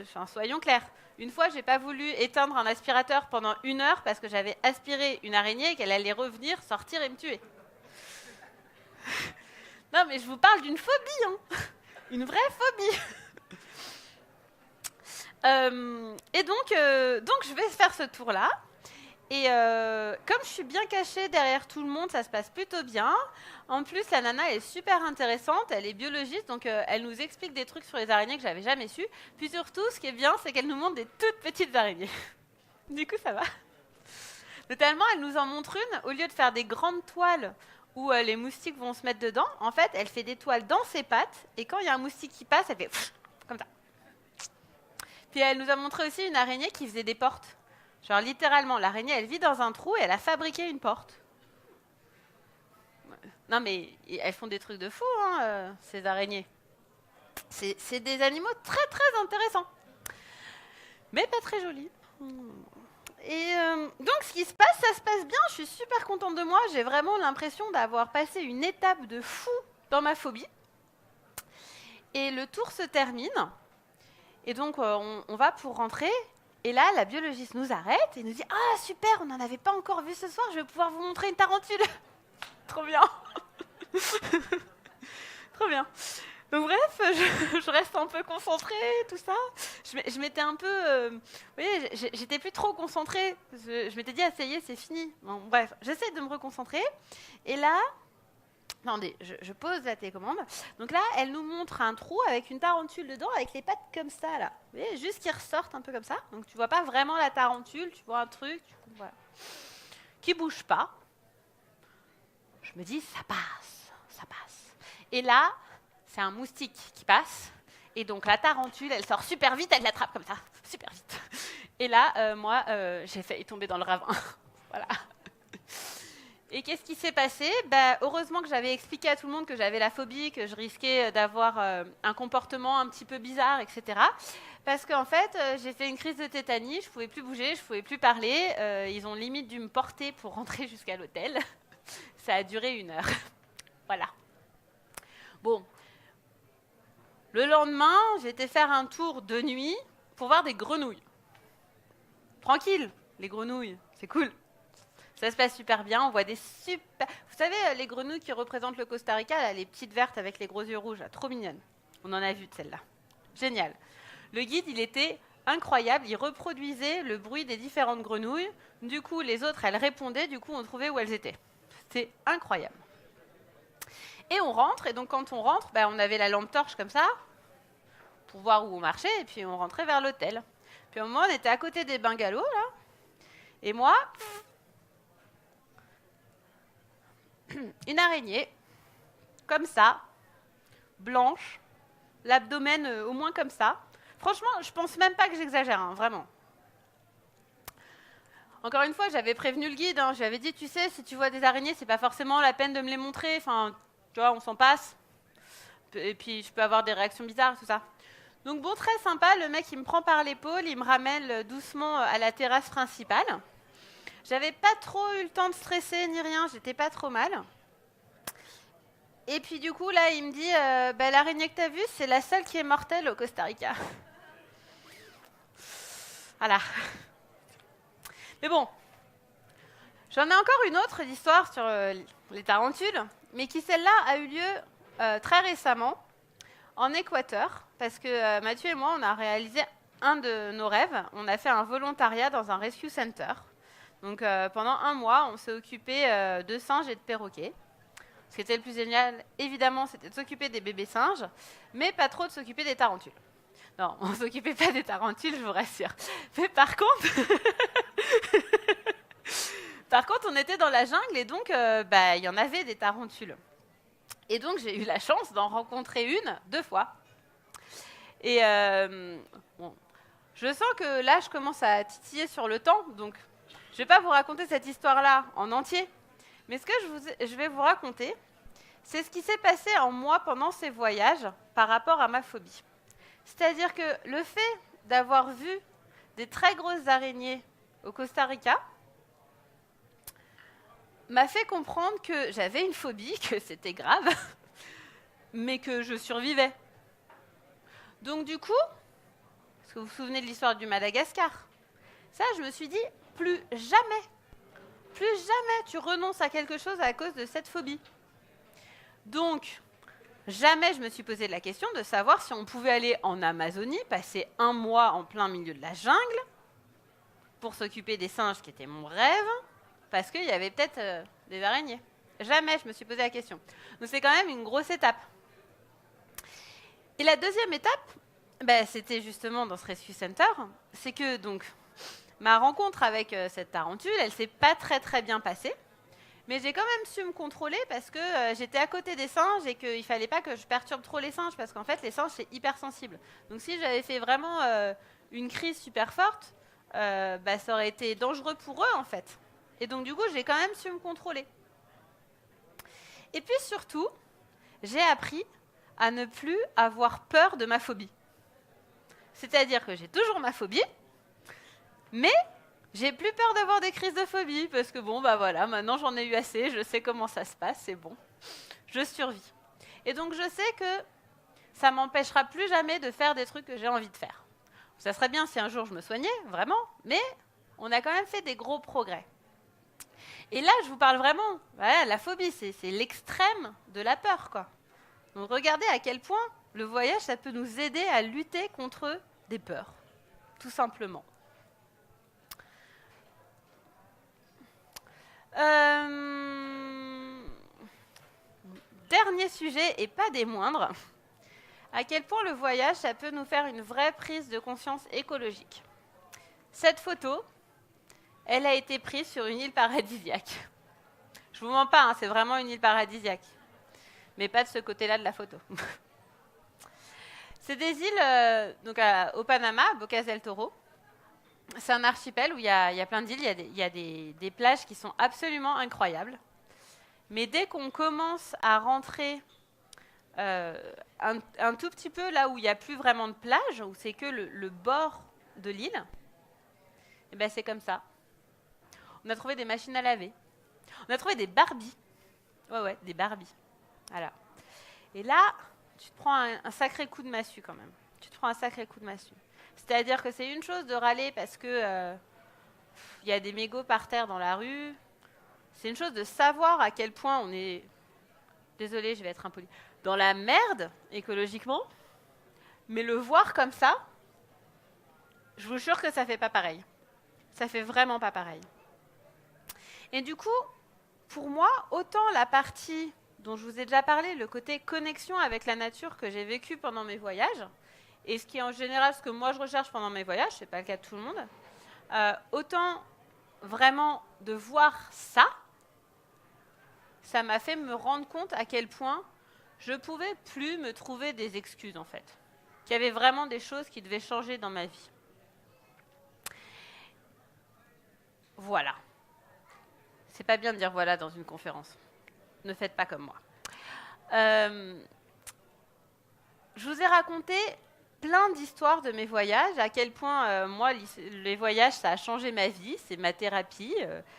Enfin, soyons clairs. Une fois, je n'ai pas voulu éteindre un aspirateur pendant 1 heure parce que j'avais aspiré une araignée et qu'elle allait revenir, sortir et me tuer. Non, mais je vous parle d'une phobie. Hein. Une vraie phobie. Et donc, je vais faire ce tour-là. Et comme je suis bien cachée derrière tout le monde, ça se passe plutôt bien. En plus, la nana est super intéressante, elle est biologiste, donc elle nous explique des trucs sur les araignées que j'avais jamais su. Puis surtout, ce qui est bien, c'est qu'elle nous montre des toutes petites araignées. Du coup, ça va. Notamment, elle nous en montre une, au lieu de faire des grandes toiles où les moustiques vont se mettre dedans, en fait, elle fait des toiles dans ses pattes, et quand il y a un moustique qui passe, elle fait comme ça. Puis elle nous a montré aussi une araignée qui faisait des portes. Genre littéralement, l'araignée, elle vit dans un trou et elle a fabriqué une porte. Non mais, elles font des trucs de fou, hein, ces araignées. C'est des animaux très très intéressants. Mais pas très jolis. Et donc ce qui se passe, ça se passe bien, je suis super contente de moi. J'ai vraiment l'impression d'avoir passé une étape de fou dans ma phobie. Et le tour se termine. Et donc on va pour rentrer. Et là, la biologiste nous arrête et nous dit « Ah, super, on n'en avait pas encore vu ce soir, je vais pouvoir vous montrer une tarentule. » Trop bien. Trop bien. Donc bref, je reste un peu concentrée, tout ça. Je m'étais un peu... vous voyez, j'étais plus trop concentrée. Je m'étais dit « Ah, ça y est, c'est fini. » Bon, bref, j'essaie de me reconcentrer. Et là... Attendez, je pose la télécommande. Donc là, elle nous montre un trou avec une tarentule dedans, avec les pattes comme ça, là. Vous voyez, juste qui ressortent un peu comme ça. Donc tu vois pas vraiment la tarentule, tu vois un truc, voilà, qui bouge pas. Je me dis, ça passe, ça passe. Et là, c'est un moustique qui passe. Et donc la tarentule, elle sort super vite, elle l'attrape comme ça, super vite. Et là, moi, j'ai failli tomber dans le ravin. Voilà. Et qu'est-ce qui s'est passé? Heureusement que j'avais expliqué à tout le monde que j'avais la phobie, que je risquais d'avoir un comportement un petit peu bizarre, etc. Parce qu'en fait, j'ai fait une crise de tétanie, je ne pouvais plus bouger, je ne pouvais plus parler. Ils ont limite dû me porter pour rentrer jusqu'à l'hôtel. Ça a duré 1 heure. Voilà. Bon. Le lendemain, j'ai été faire un tour de nuit pour voir des grenouilles. Tranquille, les grenouilles, c'est cool. Ça se passe super bien, on voit des super... Vous savez, les grenouilles qui représentent le Costa Rica, là, les petites vertes avec les gros yeux rouges, là, trop mignonnes. On en a vu de celle-là. Génial. Le guide, il était incroyable, il reproduisait le bruit des différentes grenouilles. Du coup, les autres, elles répondaient, du coup, on trouvait où elles étaient. C'était incroyable. Et on rentre, et donc quand on rentre, on avait la lampe torche comme ça, pour voir où on marchait, et puis on rentrait vers l'hôtel. Puis au moment, on était à côté des bungalows, là, et moi... une araignée, comme ça, blanche, l'abdomen au moins comme ça. Franchement, je pense même pas que j'exagère, hein, vraiment. Encore une fois, j'avais prévenu le guide, je lui avais dit, tu sais, si tu vois des araignées, c'est pas forcément la peine de me les montrer, enfin, tu vois, on s'en passe. Et puis, je peux avoir des réactions bizarres, tout ça. Donc bon, très sympa, le mec, il me prend par l'épaule, il me ramène doucement à la terrasse principale. J'avais pas trop eu le temps de stresser ni rien, j'étais pas trop mal. Et puis du coup, là, il me dit, l'araignée que t'as vue, c'est la seule qui est mortelle au Costa Rica. Voilà. Mais bon, j'en ai encore une autre d'histoire sur les tarentules, mais qui, celle-là, a eu lieu très récemment, en Équateur, parce que Mathieu et moi, on a réalisé un de nos rêves. On a fait un volontariat dans un rescue center. Donc pendant 1 mois, on s'est occupé de singes et de perroquets. Ce qui était le plus génial, évidemment, c'était de s'occuper des bébés singes, mais pas trop de s'occuper des tarentules. Non, on ne s'occupait pas des tarentules, je vous rassure. Mais par contre, on était dans la jungle et donc, il y en avait des tarentules. Et donc, j'ai eu la chance d'en rencontrer une 2 fois. Et bon, je sens que là, je commence à titiller sur le temps, donc je ne vais pas vous raconter cette histoire-là en entier. Mais ce que je vais vous raconter, c'est ce qui s'est passé en moi pendant ces voyages par rapport à ma phobie. C'est-à-dire que le fait d'avoir vu des très grosses araignées au Costa Rica m'a fait comprendre que j'avais une phobie, que c'était grave, mais que je survivais. Donc du coup, est-ce que vous vous souvenez de l'histoire du Madagascar? Ça, je me suis dit, plus jamais tu renonces à quelque chose à cause de cette phobie. Donc, jamais je me suis posé la question de savoir si on pouvait aller en Amazonie, passer 1 mois en plein milieu de la jungle, pour s'occuper des singes qui était mon rêve, parce qu'il y avait peut-être des araignées. Jamais je me suis posé la question. Donc c'est quand même une grosse étape. Et la deuxième étape, c'était justement dans ce Rescue Center, c'est que donc ma rencontre avec cette tarentule, elle s'est pas très bien passée, mais j'ai quand même su me contrôler parce que j'étais à côté des singes et qu'il fallait pas que je perturbe trop les singes parce qu'en fait les singes c'est hyper sensible. Donc si j'avais fait vraiment une crise super forte, ça aurait été dangereux pour eux en fait. Et donc du coup j'ai quand même su me contrôler. Et puis surtout, j'ai appris à ne plus avoir peur de ma phobie. C'est-à-dire que j'ai toujours ma phobie, mais j'ai plus peur d'avoir des crises de phobie, parce que voilà, maintenant j'en ai eu assez, je sais comment ça se passe, c'est bon, je survis. Et donc je sais que ça m'empêchera plus jamais de faire des trucs que j'ai envie de faire. Ça serait bien si un jour je me soignais, vraiment, mais on a quand même fait des gros progrès. Et là, je vous parle vraiment, voilà, la phobie, c'est l'extrême de la peur, quoi. Donc regardez à quel point le voyage, ça peut nous aider à lutter contre des peurs, tout simplement. Dernier sujet, et pas des moindres, à quel point le voyage, ça peut nous faire une vraie prise de conscience écologique. Cette photo, elle a été prise sur une île paradisiaque. Je vous mens pas, hein, c'est vraiment une île paradisiaque. Mais pas de ce côté-là de la photo. C'est des îles au Panama, Bocas del Toro. C'est un archipel où il y a plein d'îles, il y a des plages qui sont absolument incroyables. Mais dès qu'on commence à rentrer un tout petit peu là où il n'y a plus vraiment de plage, où c'est que le bord de l'île, et ben c'est comme ça. On a trouvé des machines à laver. On a trouvé des Barbies. Ouais, des Barbies. Voilà. Et là, tu te prends un sacré coup de massue quand même. Tu te prends un sacré coup de massue. C'est-à-dire que c'est une chose de râler parce que y a des mégots par terre dans la rue. C'est une chose de savoir à quel point on est... Désolée, je vais être impolie. Dans la merde, écologiquement. Mais le voir comme ça, je vous jure que ça fait pas pareil. Ça fait vraiment pas pareil. Et du coup, pour moi, autant la partie dont je vous ai déjà parlé, le côté connexion avec la nature que j'ai vécu pendant mes voyages, et ce qui est en général ce que moi je recherche pendant mes voyages, c'est pas le cas de tout le monde, autant vraiment de voir ça, ça m'a fait me rendre compte à quel point je pouvais plus me trouver des excuses en fait, qu'il y avait vraiment des choses qui devaient changer dans ma vie. Voilà. C'est pas bien de dire voilà dans une conférence. Ne faites pas comme moi. Je vous ai raconté plein d'histoires de mes voyages, à quel point moi, les voyages, ça a changé ma vie, c'est ma thérapie.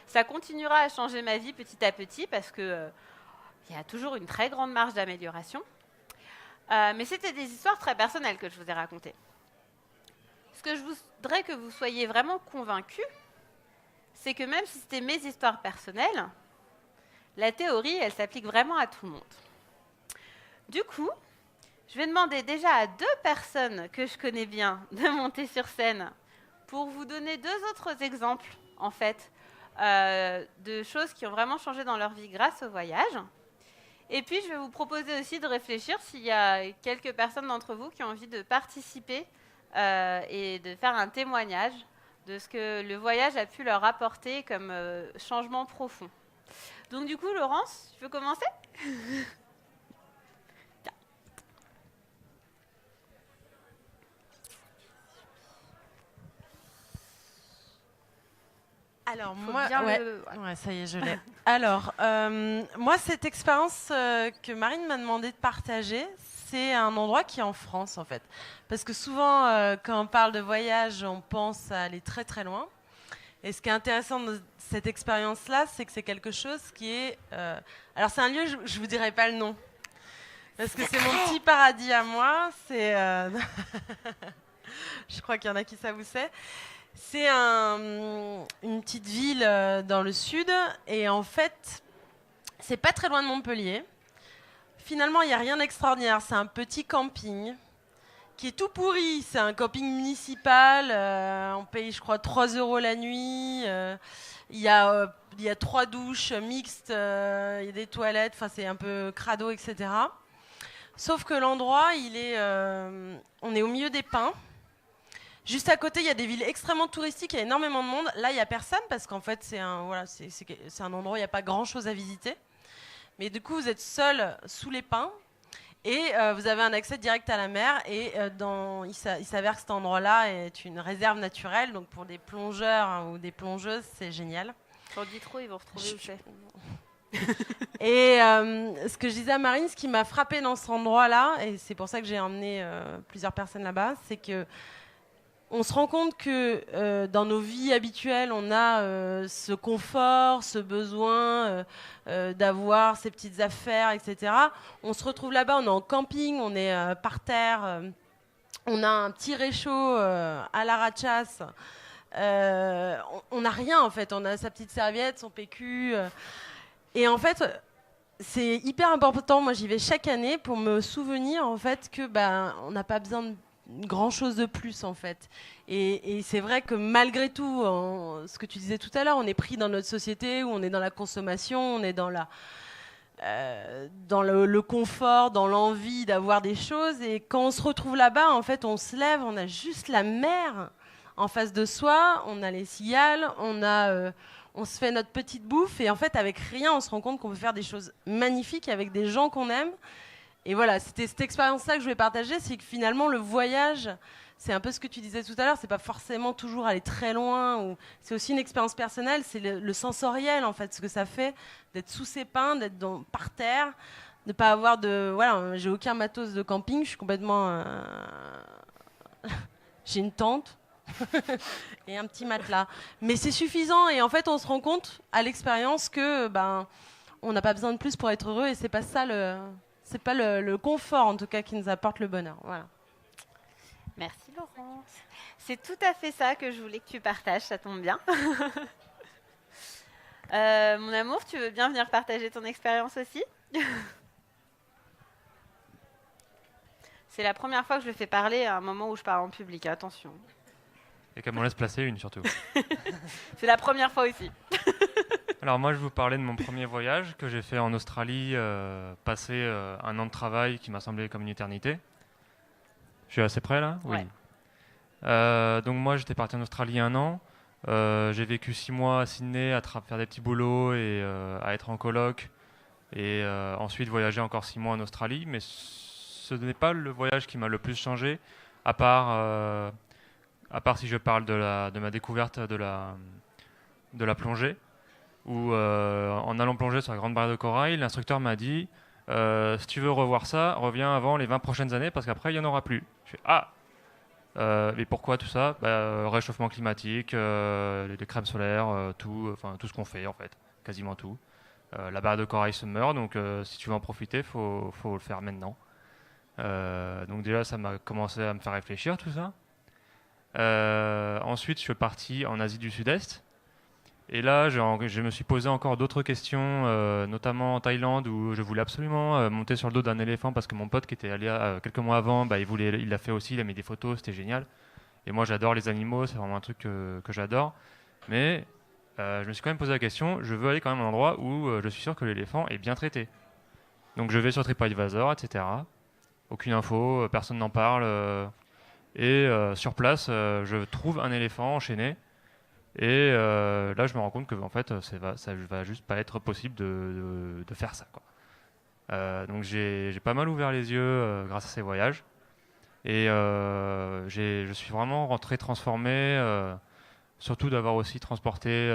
Ça continuera à changer ma vie petit à petit parce que il y a toujours une très grande marge d'amélioration. Mais c'était des histoires très personnelles que je vous ai racontées. Ce que je voudrais que vous soyez vraiment convaincus, c'est que même si c'était mes histoires personnelles, la théorie, elle s'applique vraiment à tout le monde. Du coup, je vais demander déjà à 2 personnes que je connais bien de monter sur scène pour vous donner 2 autres exemples, en fait, de choses qui ont vraiment changé dans leur vie grâce au voyage. Et puis, je vais vous proposer aussi de réfléchir s'il y a quelques personnes d'entre vous qui ont envie de participer et de faire un témoignage de ce que le voyage a pu leur apporter comme changement profond. Donc du coup, Laurence, tu veux commencer ? Alors moi, ça y est, je l'ai. Alors, moi, cette expérience que Marine m'a demandé de partager, c'est un endroit qui est en France, en fait. Parce que souvent, quand on parle de voyage, on pense à aller très très loin. Et ce qui est intéressant de cette expérience-là, c'est que c'est quelque chose qui est... Alors, c'est un lieu, je ne vous dirai pas le nom. Parce que c'est mon petit paradis à moi. C'est... je crois qu'il y en a qui savent où c'est. C'est une petite ville dans le sud. Et en fait, c'est pas très loin de Montpellier. Finalement, il n'y a rien d'extraordinaire. C'est un petit camping qui est tout pourri. C'est un camping municipal. On paye, je crois, 3 € la nuit. Il y a 3 douches mixtes. Il y a des toilettes. Enfin, c'est un peu crado, etc. Sauf que l'endroit, on est au milieu des pins. Juste à côté, il y a des villes extrêmement touristiques. Il y a énormément de monde. Là, il n'y a personne parce qu'en fait, c'est un endroit où il n'y a pas grand-chose à visiter. Mais du coup, vous êtes seul sous les pins et vous avez un accès direct à la mer. Et il s'avère que cet endroit-là est une réserve naturelle. Donc pour des plongeurs ou des plongeuses, c'est génial. J'en dis trop, ils vont retrouver où c'est. Et ce que je disais à Marine, ce qui m'a frappée dans cet endroit-là, et c'est pour ça que j'ai emmené plusieurs personnes là-bas, c'est que on se rend compte que dans nos vies habituelles, on a ce confort, ce besoin d'avoir ces petites affaires, etc. On se retrouve là-bas, on est en camping, on est par terre, on a un petit réchaud à l'arrachasse. On n'a rien en fait, on a sa petite serviette, son PQ. Et en fait, c'est hyper important. Moi, j'y vais chaque année pour me souvenir en fait que on n'a pas besoin de grand chose de plus en fait. Et c'est vrai que malgré tout, ce que tu disais tout à l'heure, on est pris dans notre société où on est dans la consommation, on est dans le confort, dans l'envie d'avoir des choses. Et quand on se retrouve là-bas, en fait, on se lève, on a juste la mer en face de soi, on a les cigales, on se fait notre petite bouffe et en fait, avec rien, on se rend compte qu'on peut faire des choses magnifiques avec des gens qu'on aime. Et voilà, c'était cette expérience-là que je voulais partager, c'est que finalement, le voyage, c'est un peu ce que tu disais tout à l'heure, c'est pas forcément toujours aller très loin, c'est aussi une expérience personnelle, c'est le sensoriel en fait, ce que ça fait d'être sous ces pins, d'être par terre, de pas avoir voilà, j'ai aucun matos de camping, je suis complètement, j'ai une tente et un petit matelas, mais c'est suffisant et en fait on se rend compte à l'expérience que on n'a pas besoin de plus pour être heureux et c'est pas ça c'est pas le confort en tout cas qui nous apporte le bonheur. Voilà. Merci Laurence. C'est tout à fait ça que je voulais que tu partages, ça tombe bien. Mon amour, tu veux bien venir partager ton expérience aussi? C'est la première fois que je le fais parler à un moment où je parle en public, attention. Et qu'elle m'en laisse placer une surtout. C'est la première fois aussi. Alors moi je vais vous parler de mon premier voyage que j'ai fait en Australie, passer un an de travail qui m'a semblé comme une éternité. Je suis assez près là? Ouais. Oui. Donc moi j'étais parti en Australie un an. J'ai vécu 6 mois à Sydney à faire des petits boulots et à être en coloc. Et ensuite voyager encore 6 mois en Australie. Mais ce n'est pas le voyage qui m'a le plus changé, à part si je parle de ma découverte de la plongée. Où en allant plonger sur la Grande Barrière de Corail, l'instructeur m'a dit si tu veux revoir ça, reviens avant les 20 prochaines années parce qu'après il n'y en aura plus. Je fais mais pourquoi tout ça? Réchauffement climatique, les crèmes solaires, tout ce qu'on fait en fait, quasiment tout. La barrière de corail se meurt, donc si tu veux en profiter, faut le faire maintenant. Donc déjà ça m'a commencé à me faire réfléchir tout ça. Ensuite je suis parti en Asie du Sud-Est. Et là, je me suis posé encore d'autres questions, notamment en Thaïlande, où je voulais absolument monter sur le dos d'un éléphant parce que mon pote qui était allé quelques mois avant, il l'a fait aussi, il a mis des photos, c'était génial. Et moi, j'adore les animaux, c'est vraiment un truc que j'adore. Mais je me suis quand même posé la question, je veux aller quand même à un endroit où je suis sûr que l'éléphant est bien traité. Donc je vais sur TripAdvisor, etc. Aucune info, personne n'en parle. Et sur place, je trouve un éléphant enchaîné. Et là, je me rends compte que en fait, ça va juste pas être possible de faire ça, quoi. Donc j'ai pas mal ouvert les yeux grâce à ces voyages. Et je suis vraiment rentré transformé, surtout d'avoir aussi transporté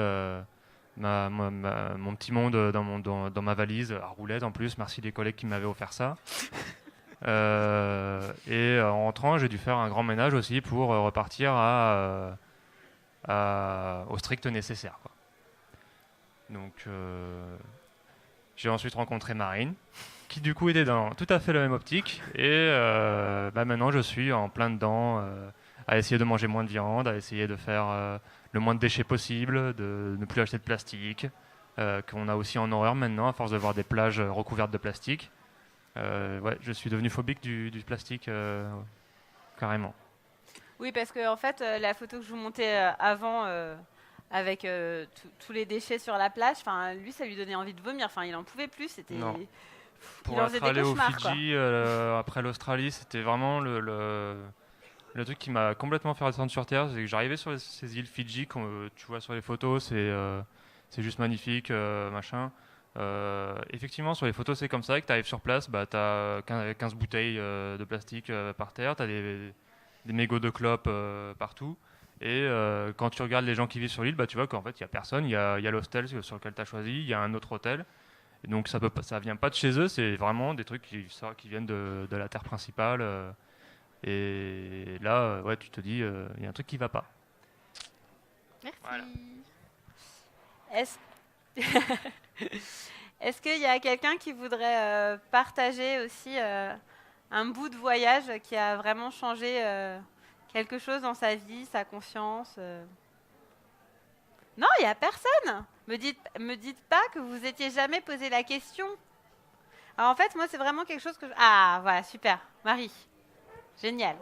mon petit monde dans ma valise, à roulette en plus. Merci les collègues qui m'avaient offert ça. Et en rentrant, j'ai dû faire un grand ménage aussi pour repartir au strict nécessaire, quoi. Donc j'ai ensuite rencontré Marine qui du coup était dans tout à fait la même optique et maintenant je suis en plein dedans à essayer de manger moins de viande, à essayer de faire le moins de déchets possible, de ne plus acheter de plastique, qu'on a aussi en horreur maintenant à force de voir des plages recouvertes de plastique. Je suis devenu phobique du plastique carrément. Oui, parce que en fait, la photo que je vous montais avant, avec tous les déchets sur la plage, lui, ça lui donnait envie de vomir. Il en pouvait plus. C'était. Non. Il Pour en être faisait des allé au cauchemars, Fidji après l'Australie, c'était vraiment le truc qui m'a complètement fait redescendre sur Terre. C'est que j'arrivais sur ces îles Fidji, comme tu vois sur les photos, c'est juste magnifique, machin. Effectivement, sur les photos, c'est comme ça, que tu arrives sur place, tu as 15 bouteilles de plastique par terre, tu as des mégots de clopes partout. Et quand tu regardes les gens qui vivent sur l'île, tu vois qu'en fait, il n'y a personne. Il y a l'hostel sur lequel tu as choisi, il y a un autre hôtel. Et donc, ça vient pas de chez eux, c'est vraiment des trucs qui viennent de la terre principale. Et là, tu te dis, il y a un truc qui va pas. Merci. Voilà. Est-ce qu'il y a quelqu'un qui voudrait partager aussi un bout de voyage qui a vraiment changé quelque chose dans sa vie, sa conscience Non, il n'y a personne. Me dites pas que vous étiez jamais posé la question. Alors en fait, moi, c'est vraiment quelque chose que... Ah, voilà, super. Marie. Génial.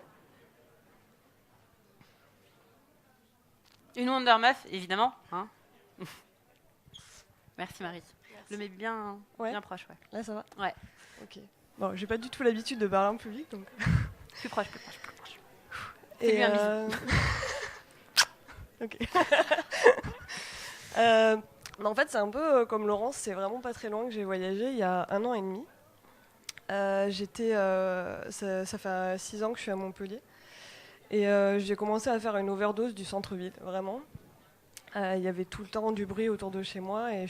Une Wonder Meuf, évidemment. Hein. Merci Marie. Merci. Je le mets bien proche. Ouais. Là, ça va? Ouais. Ok. Bon, j'ai pas du tout l'habitude de parler en public, donc... Plus proche. Et lui un ok. En fait, c'est un peu comme Laurence, c'est vraiment pas très loin que j'ai voyagé, il y a 1 an et demi. Ça fait 6 ans que je suis à Montpellier. Et j'ai commencé à faire une overdose du centre-ville, vraiment. Il y avait tout le temps du bruit autour de chez moi et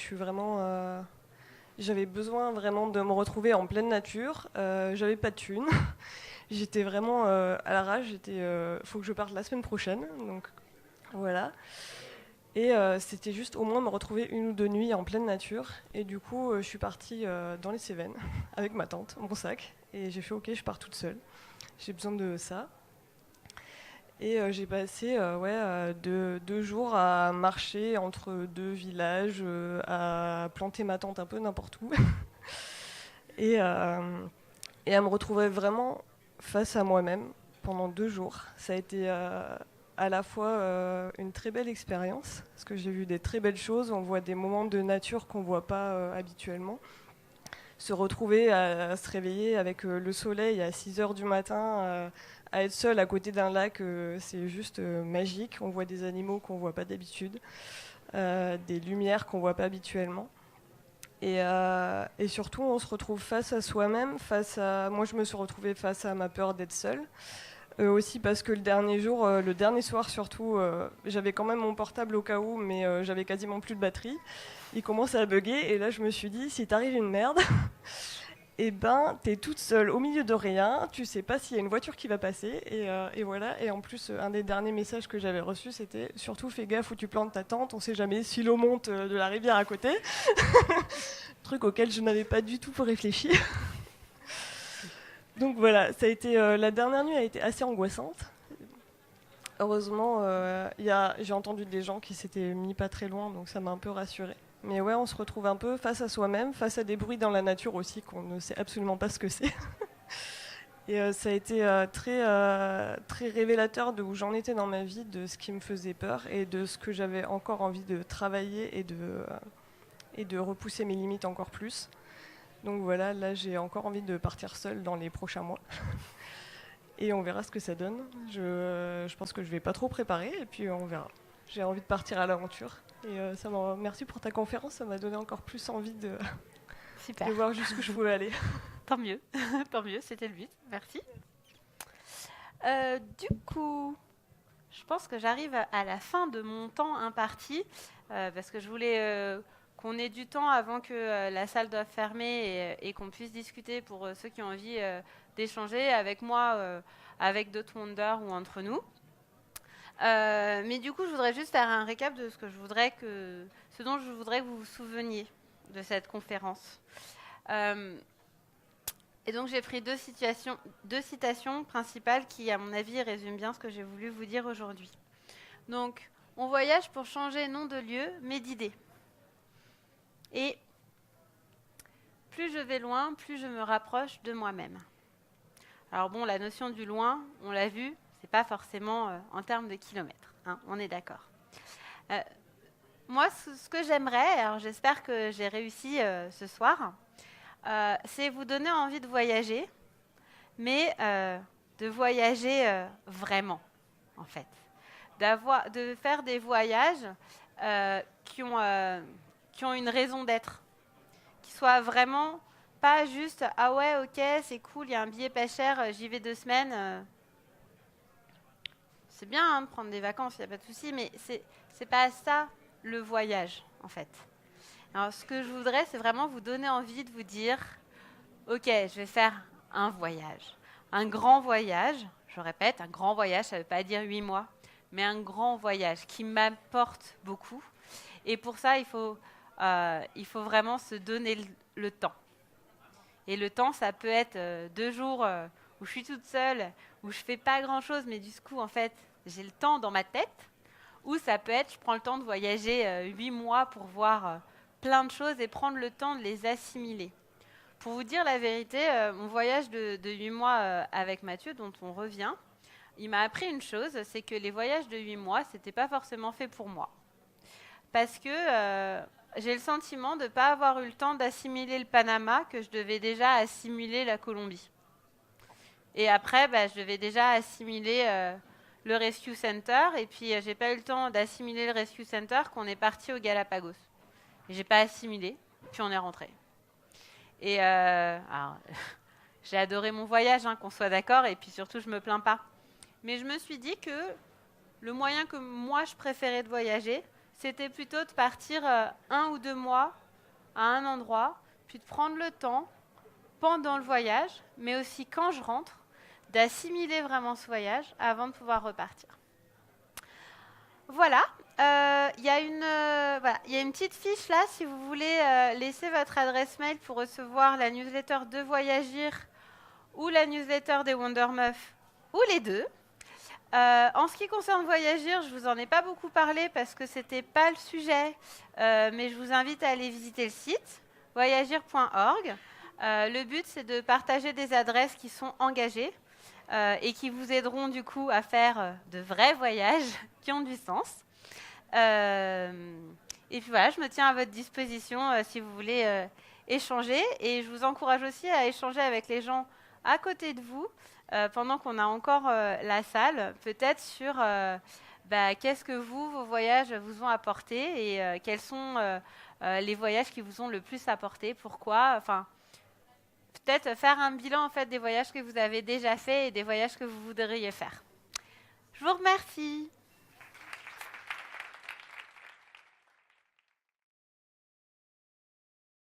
j'avais besoin vraiment de me retrouver en pleine nature. J'avais pas de thunes. J'étais vraiment à l'arrache. Faut que je parte la semaine prochaine. Donc voilà. Et c'était juste au moins me retrouver 1 ou 2 nuits en pleine nature. Et du coup, je suis partie dans les Cévennes avec ma tante, mon sac. Et j'ai fait OK, je pars toute seule. J'ai besoin de ça. Et j'ai passé 2 jours à marcher entre 2 villages, à planter ma tente un peu n'importe où. et à me retrouver vraiment face à moi-même pendant 2 jours. Ça a été à la fois une très belle expérience, parce que j'ai vu des très belles choses. On voit des moments de nature qu'on ne voit pas habituellement. Se retrouver à se réveiller avec le soleil à 6 heures du matin, à être seul à côté d'un lac, c'est juste magique. On voit des animaux qu'on ne voit pas d'habitude, des lumières qu'on ne voit pas habituellement. Et surtout, on se retrouve face à soi-même. Moi, je me suis retrouvée face à ma peur d'être seule. Aussi parce que le dernier soir surtout, j'avais quand même mon portable au cas où, mais j'avais quasiment plus de batterie. Il commençait à bugger et là je me suis dit, si t'arrive une merde, et ben t'es toute seule au milieu de rien, tu sais pas s'il y a une voiture qui va passer et voilà. Et en plus, un des derniers messages que j'avais reçus, c'était surtout fais gaffe où tu plantes ta tente, on sait jamais si l'eau monte de la rivière à côté. Truc auquel je n'avais pas du tout réfléchi. Donc voilà, ça a été, la dernière nuit a été assez angoissante. Heureusement, j'ai entendu des gens qui s'étaient mis pas très loin, donc ça m'a un peu rassurée. Mais ouais, on se retrouve un peu face à soi-même, face à des bruits dans la nature aussi qu'on ne sait absolument pas ce que c'est. Et ça a été très révélateur de où j'en étais dans ma vie, de ce qui me faisait peur et de ce que j'avais encore envie de travailler et de repousser mes limites encore plus. Donc voilà, là j'ai encore envie de partir seule dans les prochains mois. Et on verra ce que ça donne. Je pense que je vais pas trop préparer et puis on verra. J'ai envie de partir à l'aventure. Et merci pour ta conférence, ça m'a donné encore plus envie de voir jusqu'où je pouvais aller. Tant mieux, tant mieux, c'était le but. Merci. Du coup, je pense que j'arrive à la fin de mon temps imparti parce que je voulais qu'on ait du temps avant que la salle doive fermer et qu'on puisse discuter pour ceux qui ont envie d'échanger avec moi, avec d'autres Wonder ou entre nous. Mais du coup, je voudrais juste faire un récap de ce dont je voudrais que vous vous souveniez de cette conférence. Et donc, j'ai pris deux citations principales qui, à mon avis, résument bien ce que j'ai voulu vous dire aujourd'hui. Donc, on voyage pour changer non de lieu, mais d'idée. Et plus je vais loin, plus je me rapproche de moi-même. Alors bon, la notion du loin, on l'a vu, c'est pas forcément en termes de kilomètres, hein, on est d'accord. Moi, ce que j'aimerais, alors j'espère que j'ai réussi ce soir, c'est vous donner envie de voyager, mais de voyager vraiment, en fait. De faire des voyages qui ont une raison d'être, qui soient vraiment pas juste « Ah ouais, ok, c'est cool, il y a un billet pas cher, j'y vais 2 semaines. » C'est bien hein, de prendre des vacances, il n'y a pas de souci, mais c'est pas ça le voyage, en fait. Alors, ce que je voudrais, c'est vraiment vous donner envie de vous dire « Ok, je vais faire un voyage. Un grand voyage, je répète, un grand voyage, ça ne veut pas dire 8 mois, mais un grand voyage qui m'apporte beaucoup. Et pour ça, il faut vraiment se donner le temps. Et le temps, ça peut être 2 jours où je suis toute seule, où je ne fais pas grand-chose, mais du coup, en fait, j'ai le temps dans ma tête. Ou ça peut être, je prends le temps de voyager 8 mois pour voir plein de choses et prendre le temps de les assimiler. Pour vous dire la vérité, mon voyage de 8 mois avec Mathieu, dont on revient, il m'a appris une chose, c'est que les voyages de 8 mois, ce n'était pas forcément fait pour moi. Parce que j'ai le sentiment de ne pas avoir eu le temps d'assimiler le Panama, que je devais déjà assimiler la Colombie. Et après, je devais déjà assimiler le Rescue Center, et puis je n'ai pas eu le temps d'assimiler le Rescue Center qu'on est parti au Galapagos. Et je n'ai pas assimilé, puis on est rentré. Et alors, j'ai adoré mon voyage, hein, qu'on soit d'accord, et puis surtout, je ne me plains pas. Mais je me suis dit que le moyen que moi je préférais de voyager, c'était plutôt de partir 1 ou 2 mois à un endroit, puis de prendre le temps pendant le voyage, mais aussi quand je rentre, d'assimiler vraiment ce voyage avant de pouvoir repartir. Voilà, il y a une petite fiche là, si vous voulez laisser votre adresse mail pour recevoir la newsletter de Voyagir ou la newsletter des Wonder Meufs, ou les deux. En ce qui concerne Voyagir, je vous en ai pas beaucoup parlé parce que c'était pas le sujet, mais je vous invite à aller visiter le site voyagir.org. Le but, c'est de partager des adresses qui sont engagées et qui vous aideront du coup à faire de vrais voyages qui ont du sens. Et puis voilà, je me tiens à votre disposition si vous voulez échanger. Et je vous encourage aussi à échanger avec les gens à côté de vous pendant qu'on a encore la salle, peut-être sur qu'est-ce que vos voyages vous ont apporté et quels sont les voyages qui vous ont le plus apporté, pourquoi, enfin, peut-être faire un bilan en fait des voyages que vous avez déjà faits et des voyages que vous voudriez faire. Je vous remercie.